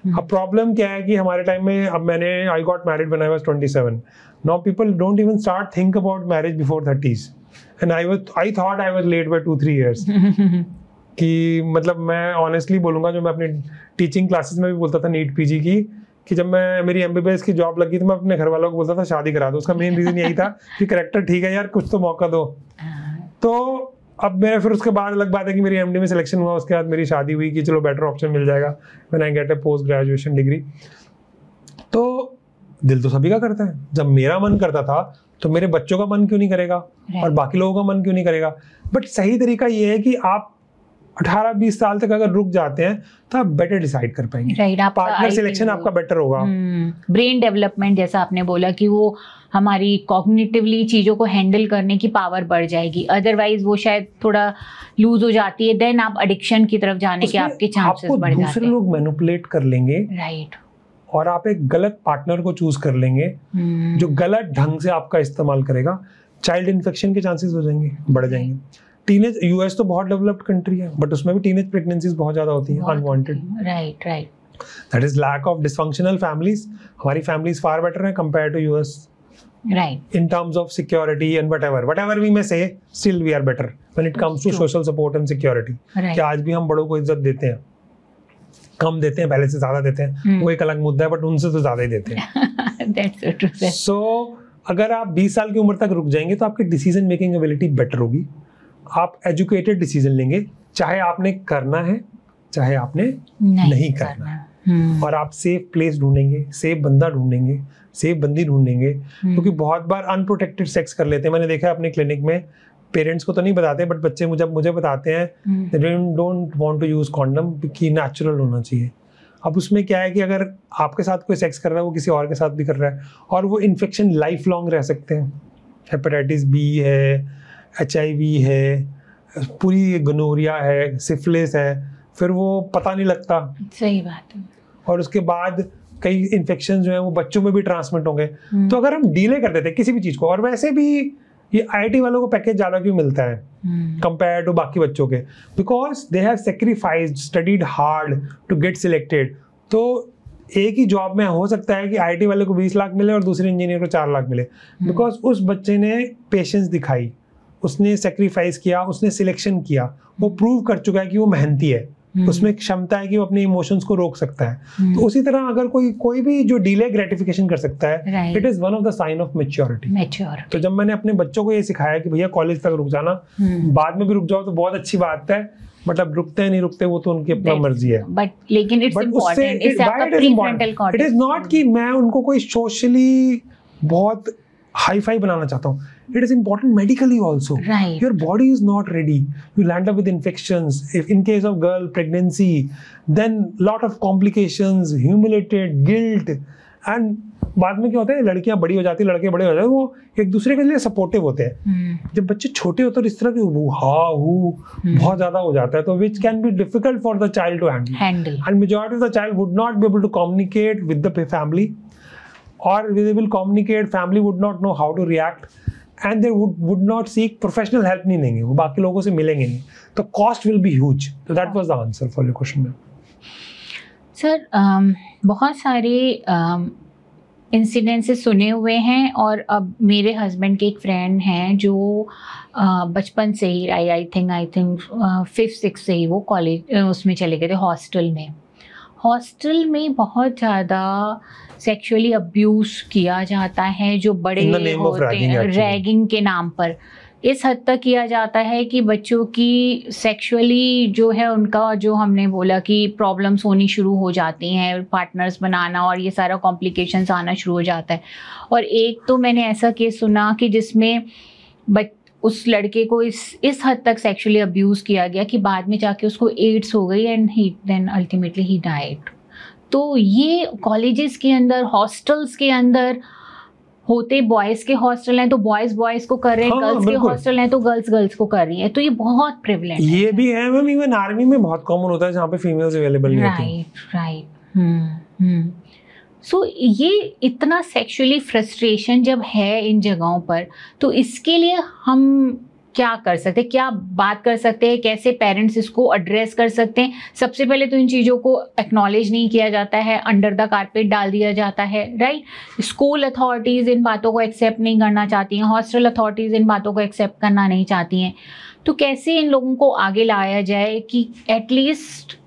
S3: अब प्रॉब्लम क्या है कि हमारे टाइम में, अब I got married when I was 27। Now people don't even start think about marriage before 30s and I thought I was late by 2-3 years। कि मतलब मैं ऑनेस्टली बोलूंगा, जो मैं अपनी टीचिंग क्लासेस में भी बोलता था नीट पीजी की, कि जब मैं मेरी एमबीबीएस की जॉब लगी तो मैं अपने घर वालों को बोलता था शादी करा दो। उसका मेन रीजन यही था कि कैरेक्टर ठीक है यार, कुछ तो मौका दो। तो अब मैं फिर उसके बाद अलग बात है कि मेरी एमडी में सिलेक्शन हुआ, उसके बाद मेरी शादी हुई कि चलो बेटर ऑप्शन मिल जाएगा when I get a post graduation degree. तो दिल तो सभी का करता है, जब मेरा मन करता था तो मेरे बच्चों का मन क्यों नहीं करेगा और बाकी लोगों का मन क्यों नहीं करेगा। बट सही तरीका ये है कि आप 18-20 साल तक अगर रुक जाते हैं तो आप बेटर डिसाइड कर पाएंगे, पार्टनर सिलेक्शन आपका बेटर होगा।
S2: ब्रेन डेवलपमेंट जैसा आपने बोला कि वो हमारी कॉग्निटिवली चीज़ों को हैंडल करने की पावर बढ़ जाएगी, अदरवाइज वो शायद थोड़ा लूज हो जाती है, देन आप एडिक्शन की तरफ जाने के आपके चांसेस बढ़ जाते हैं।
S3: दूसरे लोग मैनिपुलेट कर लेंगे,
S2: राइट,
S3: और आप एक गलत पार्टनर को चूज कर लेंगे जो गलत ढंग से आपका इस्तेमाल करेगा, चाइल्ड इन्फेक्शन के चांसेस हो जाएंगे, बढ़ जाएंगे। टीनेज, यूएस तो बहुत डेवलप्ड कंट्री है बट उसमें भी टीनेज प्रेगनेंसीज बहुत ज्यादा होती हैं unwanted.
S2: Right right,
S3: that is lack of dysfunctional families. हमारी फैमिलीज फार बेटर है compare to US,
S2: right,
S3: in terms of security and whatever we may say, still we are better when it comes to social support and security। कि आज भी हम बड़ों को इज्जत देते हैं, कम देते हैं, पहले से ज्यादा देते हैं, वो एक अलग मुद्दा है बट उनसे तो ज्यादा ही देते हैं।
S2: That's so true, sir.
S3: So अगर आप 20 साल की उम्र तक रुक जाएंगे तो आपकी डिसीजन मेकिंग एबिलिटी बेटर होगी, आप एजुकेटेड डिसीजन लेंगे, चाहे आपने करना है चाहे आपने नहीं करना है। और आप सेफ प्लेस ढूंढेंगे, सेफ बंदा ढूंढेंगे, सेफ बंदी ढूंढेंगे, क्योंकि बहुत बार अनप्रोटेक्टेड सेक्स कर लेते हैं। मैंने देखा है अपने क्लिनिक में, पेरेंट्स को तो नहीं बताते बट बच्चे मुझे बताते हैं they don't want to use condom कि नेचुरल होना चाहिए। अब उसमें क्या है कि अगर आपके साथ कोई सेक्स कर रहा है वो किसी और के साथ भी कर रहा है और वो इन्फेक्शन लाइफ लॉन्ग रह सकते हैं। हेपेटाइटिस बी है, HIV है, पूरी गोनोरिया है, सिफिलिस है, फिर वो पता नहीं लगता।
S2: सही बात है।
S3: और उसके बाद कई इन्फेक्शन जो है वो बच्चों में भी ट्रांसमिट होंगे। तो अगर हम डिले कर देते हैं किसी भी चीज को, और वैसे भी ये IIT वालों को पैकेज ज्यादा क्यों मिलता है कंपेयर टू बाकी बच्चों के, because they have sacrificed, studied hard to get selected. तो एक ही जॉब में हो सकता है कि IIT वाले को 20 लाख मिले और दूसरे इंजीनियर को 4 लाख मिले, बिकॉज उस बच्चे ने पेशेंस दिखाई, उसने सेक्रीफाइस किया, उसने सिलेक्शन किया, वो प्रूव कर चुका है कि वो मेहनती है, उसमें क्षमता है कि वो अपने इमोशंस को रोक सकता है। तो उसी तरह अगर कोई भी जो डिले ग्रेटिफिकेशन कर सकता है, it is one of the sign of maturity. तो जब मैंने अपने बच्चों को ये सिखाया कि भैया कॉलेज तक रुक जाना, बाद में भी रुक जाओ तो बहुत अच्छी बात है, बट अब रुकते हैं नहीं रुकते वो तो उनकी अपना मर्जी है।
S2: बट लेकिन it's important,
S3: it is not कि मैं उनको कोई सोशली बहुत हाई फाई बनाना चाहता हूँ। It is important medically also.
S2: Right.
S3: Your body is not ready. You land up with infections. If in case of girl pregnancy, then lot of complications, humiliated, guilt, and बाद में क्या होता है, लड़कियां बड़ी हो जाती है, लड़के बड़े हो जाते हैं, वो एक दूसरे के लिए सपोर्टिव होते हैं। जब बच्चे छोटे होते हैं इस तरह की बहुत ज्यादा हो जाता है, तो which can be difficult for the child to handle. And majority of the child would not be able to communicate with the family, or they will communicate, family would not know how to react. And they would not seek professional help, नहीं लेंगे, वो बाकी लोगों से मिलेंगे नहीं, तो cost will be huge. So that was the answer for your question, ma'am.
S2: Sir बहुत सारे इंसिडेंसेस सुने हुए हैं, और अब मेरे हस्बैंड के एक फ्रेंड हैं जो बचपन से ही आई थिंक 5th-6th से ही वो कॉलेज उसमें चले गए थे, हॉस्टल में बहुत ज़्यादा सेक्सुअली अब्यूज़ किया जाता है, जो बड़े होते हैं रैगिंग के नाम पर इस हद तक किया जाता है कि बच्चों की सेक्सुअली जो है उनका, जो हमने बोला कि प्रॉब्लम्स होनी शुरू हो जाती हैं, पार्टनर्स बनाना और ये सारा कॉम्प्लिकेशंस आना शुरू हो जाता है। और एक तो मैंने ऐसा केस सुना कि जिसमें उस लड़के को इस हद तक सेक्सुअली अब्यूज़ किया गया कि बाद में जाके उसको एड्स हो गई and he then ultimately he died. तो ये कॉलेजेस के अंदर, हॉस्टल्स के अंदर होते, बॉयज़ के हॉस्टल हैं तो बॉयज़ को कर रहे हैं, गर्ल्स के हॉस्टल हैं तो गर्ल्स को कर रही है, तो ये बहुत प्रिविलेंट है।
S3: ये भी है मैम, इवन आर्मी में बहुत कॉमन होता है जहाँ पे फीमेल्स अवेलेबल नहीं होती।
S2: राइट। सो ये इतना सेक्सुअली फ्रस्ट्रेशन जब है इन जगहों पर, तो इसके लिए हम क्या कर सकते हैं, क्या बात कर सकते हैं, कैसे पेरेंट्स इसको एड्रेस कर सकते हैं? सबसे पहले तो इन चीज़ों को एक्नॉलेज नहीं किया जाता है, अंडर द कारपेट डाल दिया जाता है, राइट। स्कूल अथॉरिटीज़ इन बातों को एक्सेप्ट नहीं करना चाहती हैं, हॉस्टल अथॉरिटीज़ इन बातों को एक्सेप्ट करना नहीं चाहती हैं। तो कैसे इन लोगों को आगे लाया जाए कि at least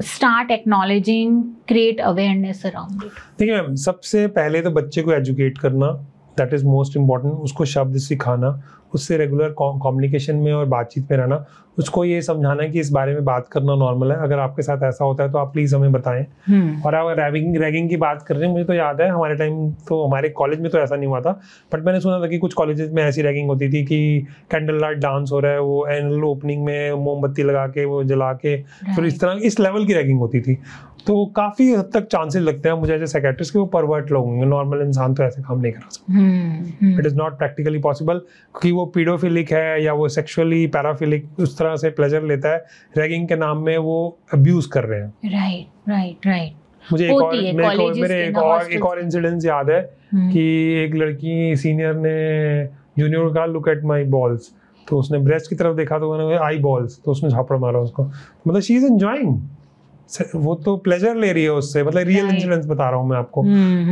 S2: start acknowledging, create awareness around it?
S3: देखिए मैम, सबसे पहले तो बच्चे को एजुकेट करना दैट इज़ मोस्ट इम्पॉर्टेंट। उसको शब्द सिखाना, उससे रेगुलर कम्युनिकेशन में और बातचीत में रहना, उसको ये समझाना कि इस बारे में बात करना नॉर्मल है, अगर आपके साथ ऐसा होता है तो आप प्लीज़ हमें बताएं। और अगर रैगिंग की बात कर रहे हैं, मुझे तो याद है हमारे टाइम तो हमारे कॉलेज में तो ऐसा नहीं हुआ था, बट मैंने सुना था कि कुछ कॉलेजेस में ऐसी रैगिंग होती थी कि कैंडल लाइट डांस हो रहा है, वो एनुअल ओपनिंग में मोमबत्ती लगा के वो जला के, फिर इस तरह इस लेवल की रैगिंग होती थी। तो काफ़ी हद तक चांसेस लगते हैं मुझे एज ए साइकियाट्रिस्ट कि वो परवर्ट लोग होंगे, नॉर्मल इंसान तो ऐसे काम नहीं करा सकता। It is not practically possible कि वो पीडोफिलिक है या वो सेक्सुअली पैराफिलिक उस तरह से प्लेजर लेता है, रैगिंग के नाम में वो अब्यूज कर रहे हैं।
S2: राइट।
S3: मुझे एक और इंसिडेंस याद है कि एक लड़की सीनियर ने जूनियर को कहा लुक एट माई बॉल्स, तो उसने ब्रेस्ट की तरफ देखा तो उन्होंने आई बॉल्स, तो उसने झापड़ मारा उसको। मतलब शी इज एंजॉयिंग, वो तो प्लेजर ले रही है उससे, मतलब रियल इंसिडेंस बता रहा हूँ मैं आपको।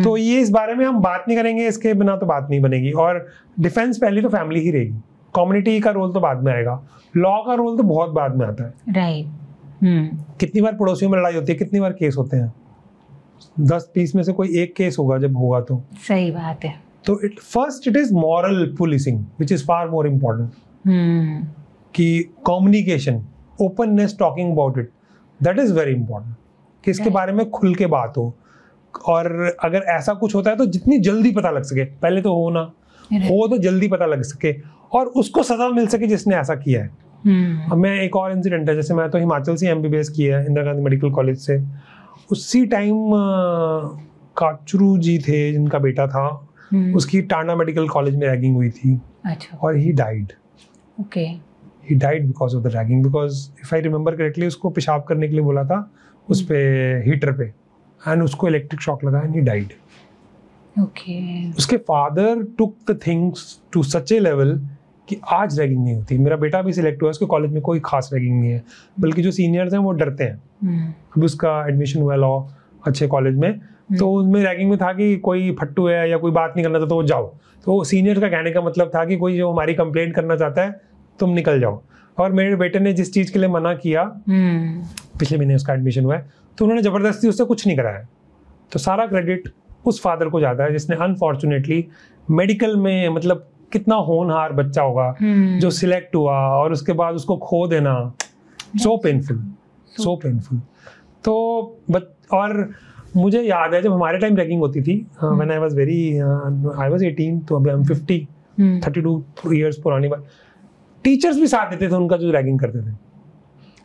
S3: तो ये इस बारे में हम बात नहीं करेंगे, इसके बिना तो बात नहीं बनेगी। और डिफेंस पहली तो फैमिली ही रहेगी, कम्युनिटी का रोल तो बाद में आएगा, लॉ का रोल तो बहुत बाद में आता है।
S2: राइट।
S3: कितनी बार पड़ोसियों में लड़ाई होती है, कितनी बार केस होते हैं, 10-20 में से कोई एक केस होगा जब होगा तो।
S2: सही बात है।
S3: तो it is moral policing which is far more important, कि communication, openness, talking about it, that is very important, कि इसके बारे में खुल के बात हो। और अगर ऐसा कुछ होता है तो जितनी जल्दी पता लग सके, पहले तो हो तो जल्दी पता लग सके और उसको सजा मिल सके जिसने ऐसा किया है। अब मैं एक और इंसिडेंट है, जैसे मैं तो हिमाचल से MBBS किया है, इंदिरा गांधी मेडिकल कॉलेज से। उसी टाइम काचरू जी थे जिनका बेटा था, उसकी टांडा मेडिकल कॉलेज में रैगिंग हुई थी।
S2: अच्छा।
S3: और he died.
S2: Okay.
S3: He died because of the ragging, because if I remember correctly उसको पेशाब करने के लिए बोला था उस पे हीटर पे, and उसको इलेक्ट्रिक शॉक लगा and he died.
S2: Okay.
S3: उसके father took the things to such a level कि आज रैगिंग नहीं होती। मेरा बेटा भी सिलेक्ट हुआ, उसके कॉलेज में कोई खास रैगिंग नहीं है, बल्कि जो सीनियर्स हैं वो डरते हैं। अभी उसका एडमिशन हुआ लॉ अच्छे कॉलेज में, तो उनमें रैगिंग में था कि कोई फट्टू है या कोई बात नहीं करना चाहता तो वो जाओ। तो सीनियर का कहने का मतलब था कि कोई जो हमारी कंप्लेंट करना चाहता है तुम निकल जाओ। और मेरे बेटे ने जिस चीज़ के लिए मना किया, पिछले महीने उसका एडमिशन हुआ है, तो उन्होंने ज़बरदस्ती उससे कुछ नहीं कराया। तो सारा क्रेडिट उस फादर को जाता है जिसने अनफॉर्चुनेटली मेडिकल में, मतलब कितना होनहार बच्चा होगा जो सिलेक्ट हुआ और उसके बाद उसको खो देना, सो पेनफुल। तो और मुझे याद है जब हमारे टाइम रैगिंग होती थी, व्हेन आई वाज 18, तो अभी I'm 50, 32 ईयर्स पुरानी बात, टीचर्स भी साथ देते थे उनका जो रैगिंग करते थे।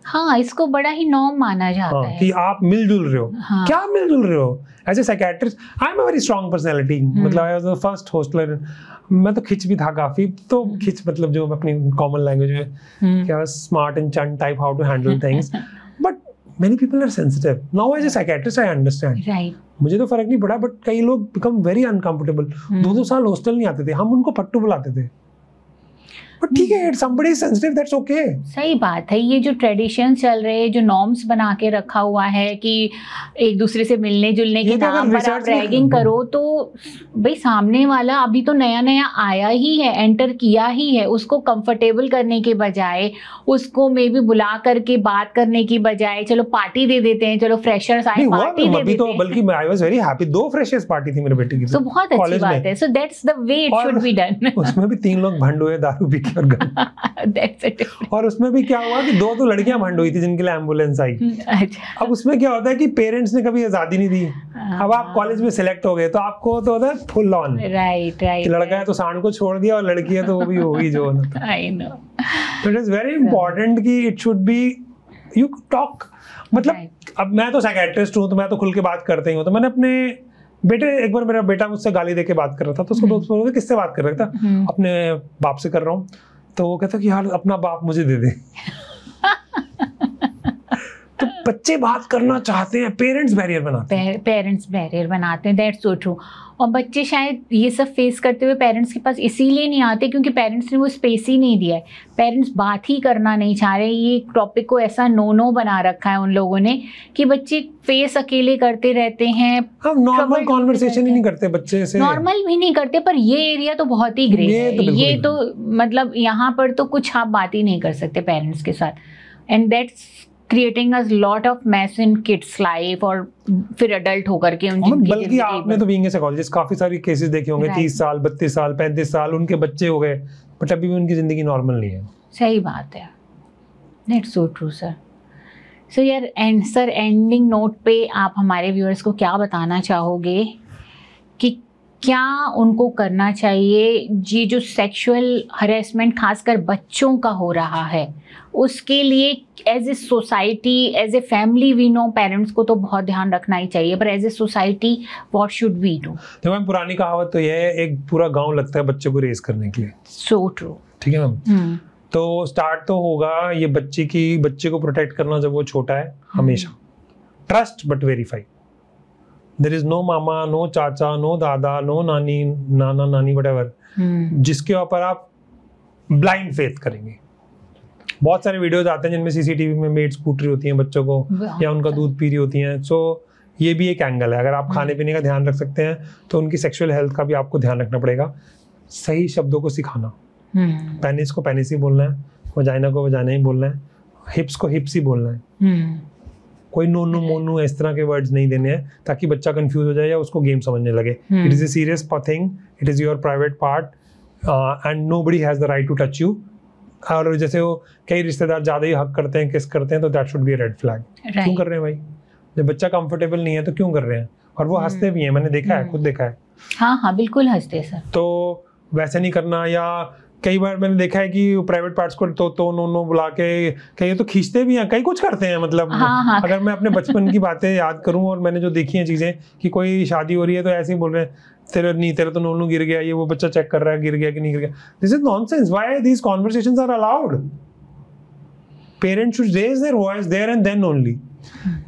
S2: हाँ, इसको बड़ा ही नॉर्म माना जाता है
S3: कि आप मिलजुल रहे हो।
S2: हाँ।
S3: क्या मिलजुल रहे हो? As a psychiatrist I am a very strong personality, मतलब I was the first hosteller. मैं तो खिच भी था काफी, तो खिच मतलब जो अपनी कॉमन लैंग्वेज में क्या स्मार्ट एंड चन type, how to handle things, but many people are sensitive. Now as a psychiatrist I understand.
S2: Right.
S3: मुझे तो फर्क नहीं पड़ा, बट कई लोग बिकम वेरी अनकंफर्टेबल। 2-2 साल हॉस्टल नहीं आते थे, हम उनको फट्टू बुलाते थे। बट ठीक है, somebody is sensitive, that's okay.
S2: सही बात है। ये जो ट्रेडिशन चल रहे हैं, जो नॉर्म्स बना के रखा हुआ है कि एक दूसरे से मिलने जुलने के नाम पर आप रैगिंग करो, तो भाई सामने वाला अभी तो नया नया आया ही है, एंटर किया ही है, उसको कंफर्टेबल करने के बजाय, उसको मे बी बुला करके बात करने की बजाय चलो पार्टी दे देते हैं, चलो फ्रेशर्स आए पार्टी दे देते हैं।
S3: बल्कि I was very happy, 2 freshers party थी मेरे बेटे की,
S2: तो बहुत अच्छी बात है। So that's the way it should be done.
S3: उसमें भी 3 लोग भंड हुए दारू पी के और उसमें भी क्या हुआ कि 2 तो लड़कियां भंड हुई थी जिनके लिए एम्बुलेंस आई।
S2: अच्छा।
S3: अब उसमें क्या होता है कि पेरेंट्स ने कभी आजादी नहीं दी। अब आप कॉलेज में सिलेक्ट हो गए तो आपको तो होता है फुल ऑन।
S2: राइट।
S3: लड़का है तो सांड को छोड़ दिया और लड़की है तो वो भी होगी जो होना।
S2: I know.
S3: It is very important कि it should be you talk. मतलब अब मैं तो साइकियाट्रिस्ट हूँ, तो मैं तो खुल के बात करते ही हूँ। तो मैंने अपने एक बार मेरा बेटा मुझसे गाली देके बात कर रहा था, तो उसको दोस्त बोल रहे थे किससे बात कर रहा था, अपने बाप से कर रहा हूँ। तो वो कहता कि यार अपना बाप मुझे दे दे। तो बच्चे बात करना चाहते हैं, पेरेंट्स बैरियर बनाते हैं। That's
S2: so true. और बच्चे शायद ये सब फेस करते हुए पेरेंट्स के पास इसीलिए नहीं आते क्योंकि पेरेंट्स ने वो स्पेस ही नहीं दिया है। पेरेंट्स बात ही करना नहीं चाह रहे। ये टॉपिक को ऐसा नो बना रखा है उन लोगों ने कि बच्चे फेस अकेले करते रहते हैं।
S3: हम नॉर्मल कॉन्वर्सेशन ही नहीं करते बच्चे से,
S2: नॉर्मल भी नहीं करते। पर ये एरिया तो बहुत ही ग्रे है। ये तो मतलब यहाँ पर तो कुछ आप बात ही नहीं कर सकते पेरेंट्स के साथ। And that's creating a lot of mass in kids life और फिर अडल्ट होकर के
S3: बल्कि आपने तो बीइंग ए साइकोलॉजिस्ट काफी सारी केसेस देखे होंगे, 30 साल 32 साल 35 साल उनके बच्चे हो गए बट अभी भी उनकी जिंदगी नॉर्मल नहीं है।
S2: सही बात है, दैट्स सो ट्रू सर। सो यार सर एंडिंग नोट पे आप हमारे व्यूअर्स को क्या बताना चाहोगे कि क्या उनको करना चाहिए, ये जो सेक्सुअल हरेसमेंट खासकर बच्चों का हो रहा है उसके लिए as a society, as a family, we know parents को तो बहुत ध्यान रखना ही चाहिए, पर as a society what should we do?
S3: देखो मैम, पुरानी कहावत तो यह है, एक पूरा गांव लगता है बच्चे को रेस करने के लिए।
S2: So true.
S3: ठीक है मैम। तो स्टार्ट तो होगा ये बच्चे को प्रोटेक्ट करना जब वो छोटा है, हमेशा trust but verify. There is no मामा, नो चाचा, नो दादा, नो नानी, नाना नानी, व्हाटएवर, जिसके ऊपर आप ब्लाइंड फेथ करेंगे। बहुत सारे वीडियोस आते हैं जिनमें सीसीटीवी में मेड स्कूट रही होती हैं बच्चों को या उनका दूध पी रही होती हैं। सो ये भी एक एंगल है। अगर आप खाने पीने का ध्यान रख सकते हैं तो उनकी सेक्सुअल हेल्थ का भी आपको ध्यान रखना पड़ेगा। सही शब्दों को सिखाना, पेनिस को पेनिस ही बोलना है, वजाइना को वजाइना ही बोलना है, हिप्स को हिप्स ही बोलना है। कोई नोनू मोनू इस तरह के वर्ड्स नहीं देने हैं ताकि बच्चा कंफ्यूज हो जाए या उसको गेम समझने लगे। It is a serious thing, it is your private part and nobody has the right to touch you. और जैसे वो कई रिश्तेदार ज्यादा ही हक करते हैं, किस करते हैं, तो that should be a red flag. क्यों कर रहे हैं भाई? जब बच्चा कंफर्टेबल नहीं है तो क्यों कर रहे हैं? और वो हंसते भी हैं, मैंने देखा है, खुद देखा है।
S2: हाँ बिल्कुल हंसते सर।
S3: तो वैसे नहीं करना। या कई बार मैंने देखा है कि प्राइवेट पार्ट्स को तो नो बुला के कई तो खींचते भी हैं, कई कुछ करते हैं। मतलब अगर मैं अपने बचपन की बातें याद करूं और मैंने जो देखी हैं चीजें कि कोई शादी हो रही है तो ऐसे ही बोल रहे हैं, तेरे तो नोनू गिर गया, ये वो बच्चा चेक कर रहा है गिर गया कि नहीं गिर गया। This is nonsense. Why these conversations are allowed? Parents should raise their voice there and then only.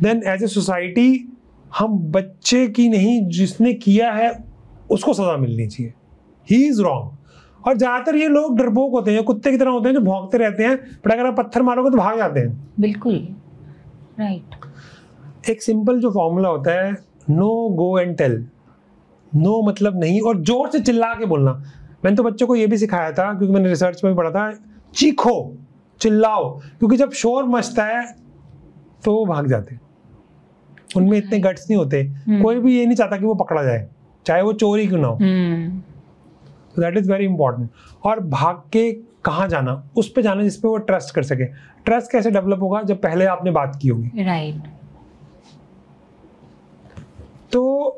S3: Then as a society हम बच्चे की नहीं, जिसने किया है उसको सजा मिलनी चाहिए। He is wrong. और ज्यादातर ये लोग डरपोक होते हैं, कुत्ते की तरह होते हैं जो भौंकते रहते हैं, बट अगर आप पत्थर मारोगे तो भाग जाते हैं।
S2: बिल्कुल राइट।
S3: एक सिंपल जो फॉर्मूला होता है, no go and tell. No मतलब नहीं, और जोर से चिल्ला के बोलना। मैंने तो बच्चों को ये भी सिखाया था, क्योंकि मैंने रिसर्च में भी पढ़ा था, चीखो, चिल्लाओ, क्योंकि जब शोर मचता है तो वो भाग जाते हैं। उनमें इतने गट्स नहीं होते। कोई भी ये नहीं चाहता कि वो पकड़ा जाए, चाहे वो चोरी क्यों ना हो। तो दैट इज वेरी इंपॉर्टेंट। और भाग के कहाँ जाना, उस पे जाना जिसपे वो ट्रस्ट कर सके। ट्रस्ट कैसे डेवलप होगा? जब पहले आपने बात की होगी।
S2: राइट।
S3: तो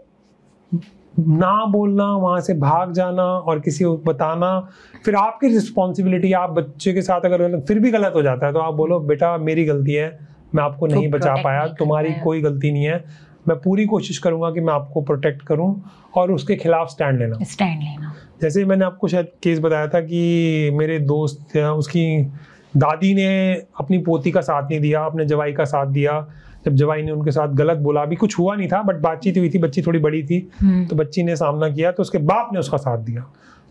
S3: ना बोलना, वहां से भाग जाना और किसी को बताना, फिर आपकी रिस्पॉन्सिबिलिटी। आप बच्चे के साथ अगर फिर भी गलत हो जाता है तो आप बोलो, बेटा मेरी गलती है, मैं आपको नहीं बचा पाया, तुम्हारी कोई गलती नहीं है, मैं पूरी कोशिश करूंगा कि मैं आपको प्रोटेक्ट करूं, और उसके खिलाफ स्टैंड लेना। जैसे मैंने आपको शायद केस बताया था कि मेरे दोस्त, उसकी दादी ने अपनी पोती का साथ नहीं दिया, अपने जवाई का साथ दिया। जब जवाई ने उनके साथ गलत बोला, अभी कुछ हुआ नहीं था बट बातचीत हुई थी, बच्ची थोड़ी बड़ी थी, तो बच्ची ने सामना किया, तो उसके बाप ने उसका साथ दिया।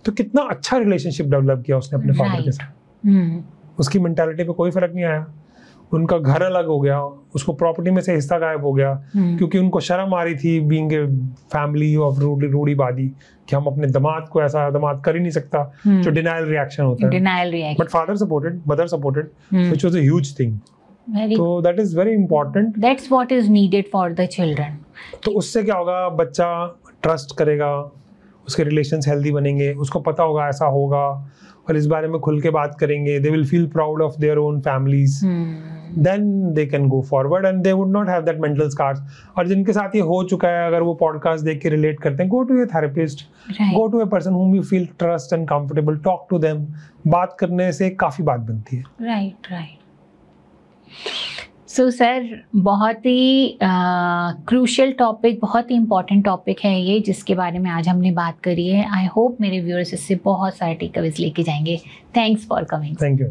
S3: तो कितना अच्छा रिलेशनशिप डेवलप किया उसने अपने फादर के साथ। उसकी मेंटालिटी पे कोई फर्क नहीं आया। उनका घर अलग हो गया, उसको प्रॉपर्टी में से हिस्सा गायब हो गया, क्योंकि उनको शर्म आ रही थी बीइंग ए फैमिली ऑफ रूढ़िवादी कि हम अपने दामाद को ऐसा दामाद कर ही नहीं सकता, जो डिनायल रिएक्शन होता है। But father supported, mother supported, which was a huge thing. तो that is very important.
S2: That's what is needed for the children.
S3: तो उससे क्या होगा, बच्चा ट्रस्ट करेगा, उसके रिलेशंस हेल्दी बनेंगे, उसको पता होगा ऐसा होगा, और इस बारे में खुल के बात करेंगे। They will feel proud of their own families, then they can go forward and they would not have that mental scars. और जिनके साथ ये हो चुका है, अगर वो पॉडकास्ट देख के रिलेट करते हैं, go to a therapist, go to a person whom you feel trust and comfortable, talk to them। बात करने से काफी बात बनती है।
S2: राइट। सो सर, बहुत ही क्रूशियल टॉपिक, बहुत ही इम्पॉर्टेंट टॉपिक है ये, जिसके बारे में आज हमने बात करी है। आई होप मेरे व्यूअर्स इससे बहुत सारे टेकअवेज लेके जाएंगे। Thanks for coming.
S3: Thank you.